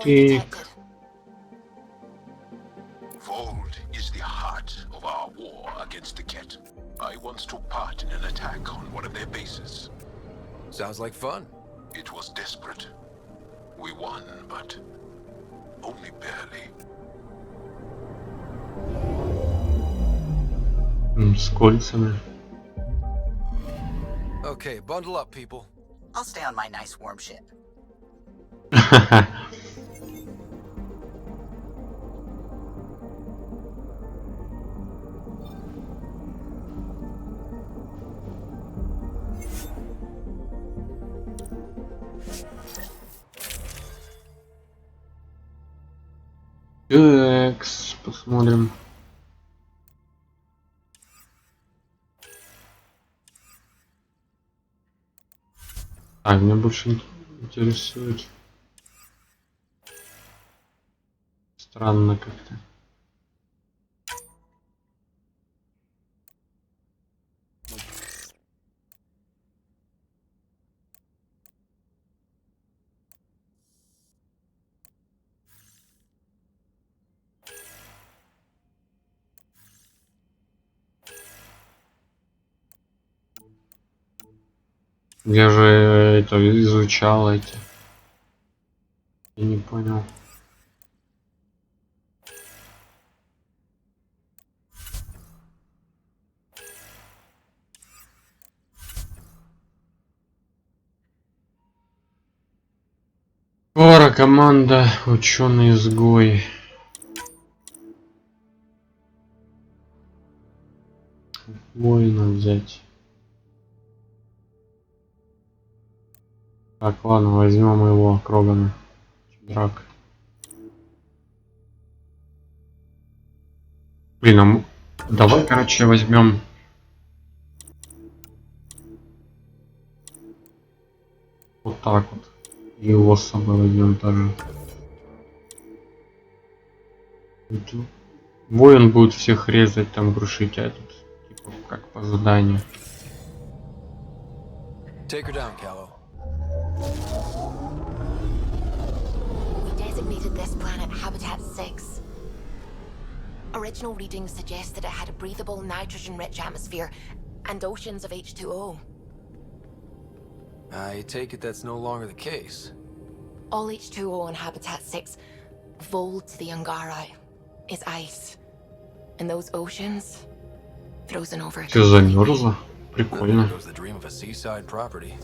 Так. Vold is the heart of our war against the Ket. I once took part in an attack on one of their bases. Sounds like fun. It was desperate. We won, but only barely. С кольцами. Okay, bundle up, people. I'll stay on my nice warm ship. Экс, посмотрим. А, меня больше интересует. Странно как-то. Я же это изучал эти. Я не понял. Пара, команда, ученый изгой. Воина взять. Так, ладно, возьмем его, Крогана. Драк. Блин, давай, короче, возьмем. Вот так вот. И его с собой возьмем тоже. Воин будет всех резать, там крушить, а тут типа как по заданию. Take her down, Callow. We designated this planet Habitat 6. Original readings suggest that it had a breathable, nitrogen-rich atmosphere and oceans of H2O. I take it that's no longer the case. All H2O on Habitat 6, Vold to the Angari, is ice. And those oceans, frozen over. Что замерзло? Прикольно. There goes the dream of a seaside property.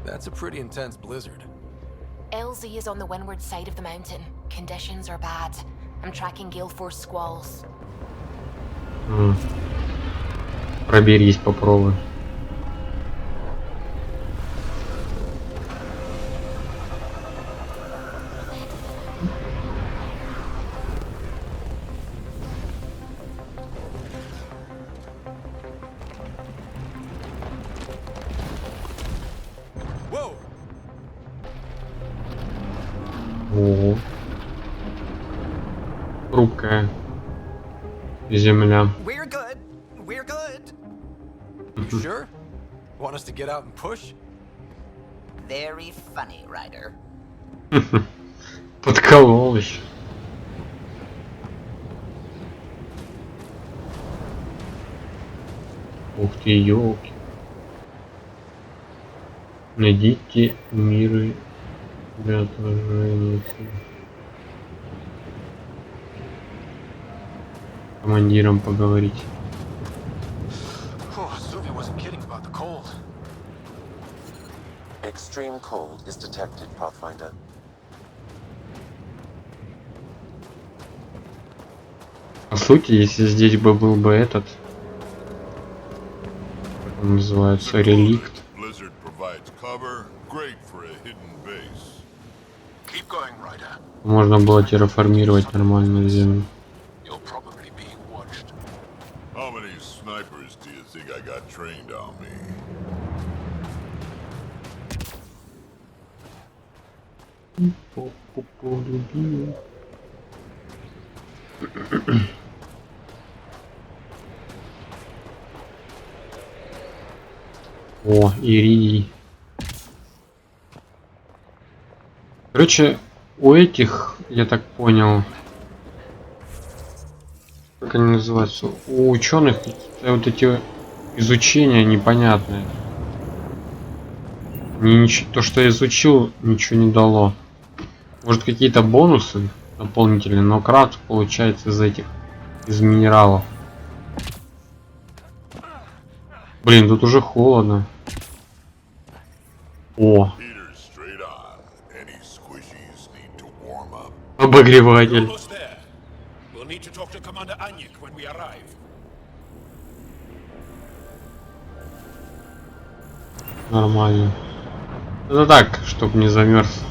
That's a pretty intense blizzard. LZ is on the windward side of the mountain. Conditions are bad. I'm tracking gale force squalls. Проберись, попробуй. О, хрупкая земля. We're good. sure? Want us to get out and push? Very funny, Ryder. Подколол еще. Ух ты, ёлки. Найдите миры для отражения. С командиром поговорить. Extreme cold is detected, Pathfinder. По сути, если здесь бы был бы этот, как он называется, реликт, Blizzard provides cover, great for a hidden base. Keep going, Ryder. можно было терраформировать нормальную землю. You're probably being watched. How many snipers do you think I got trained on me? О, иридий. Короче, у этих, я так понял, как они называются, у ученых вот эти изучения непонятные. То, что я изучил, ничего не дало. Может, какие-то бонусы дополнительные, но крафт получается из минералов. Блин, тут уже холодно. О! Обогреватель. Нормально. Это так, чтоб не замерз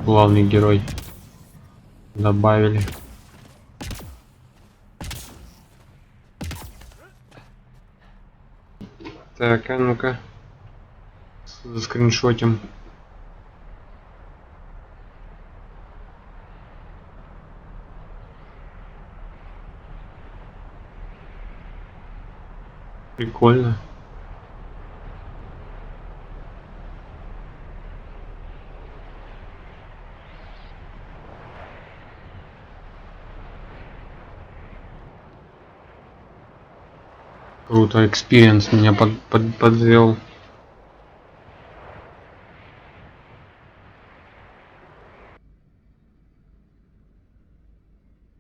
главный герой. Добавили. Так, а ну-ка. Заскриншотим. Прикольно. Круто, экспириенс меня подвел.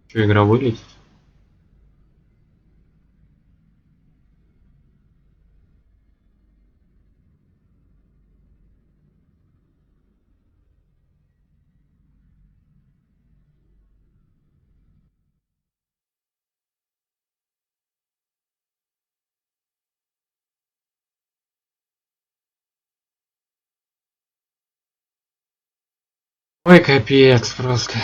Что, игра вылетит? Ой, капец просто.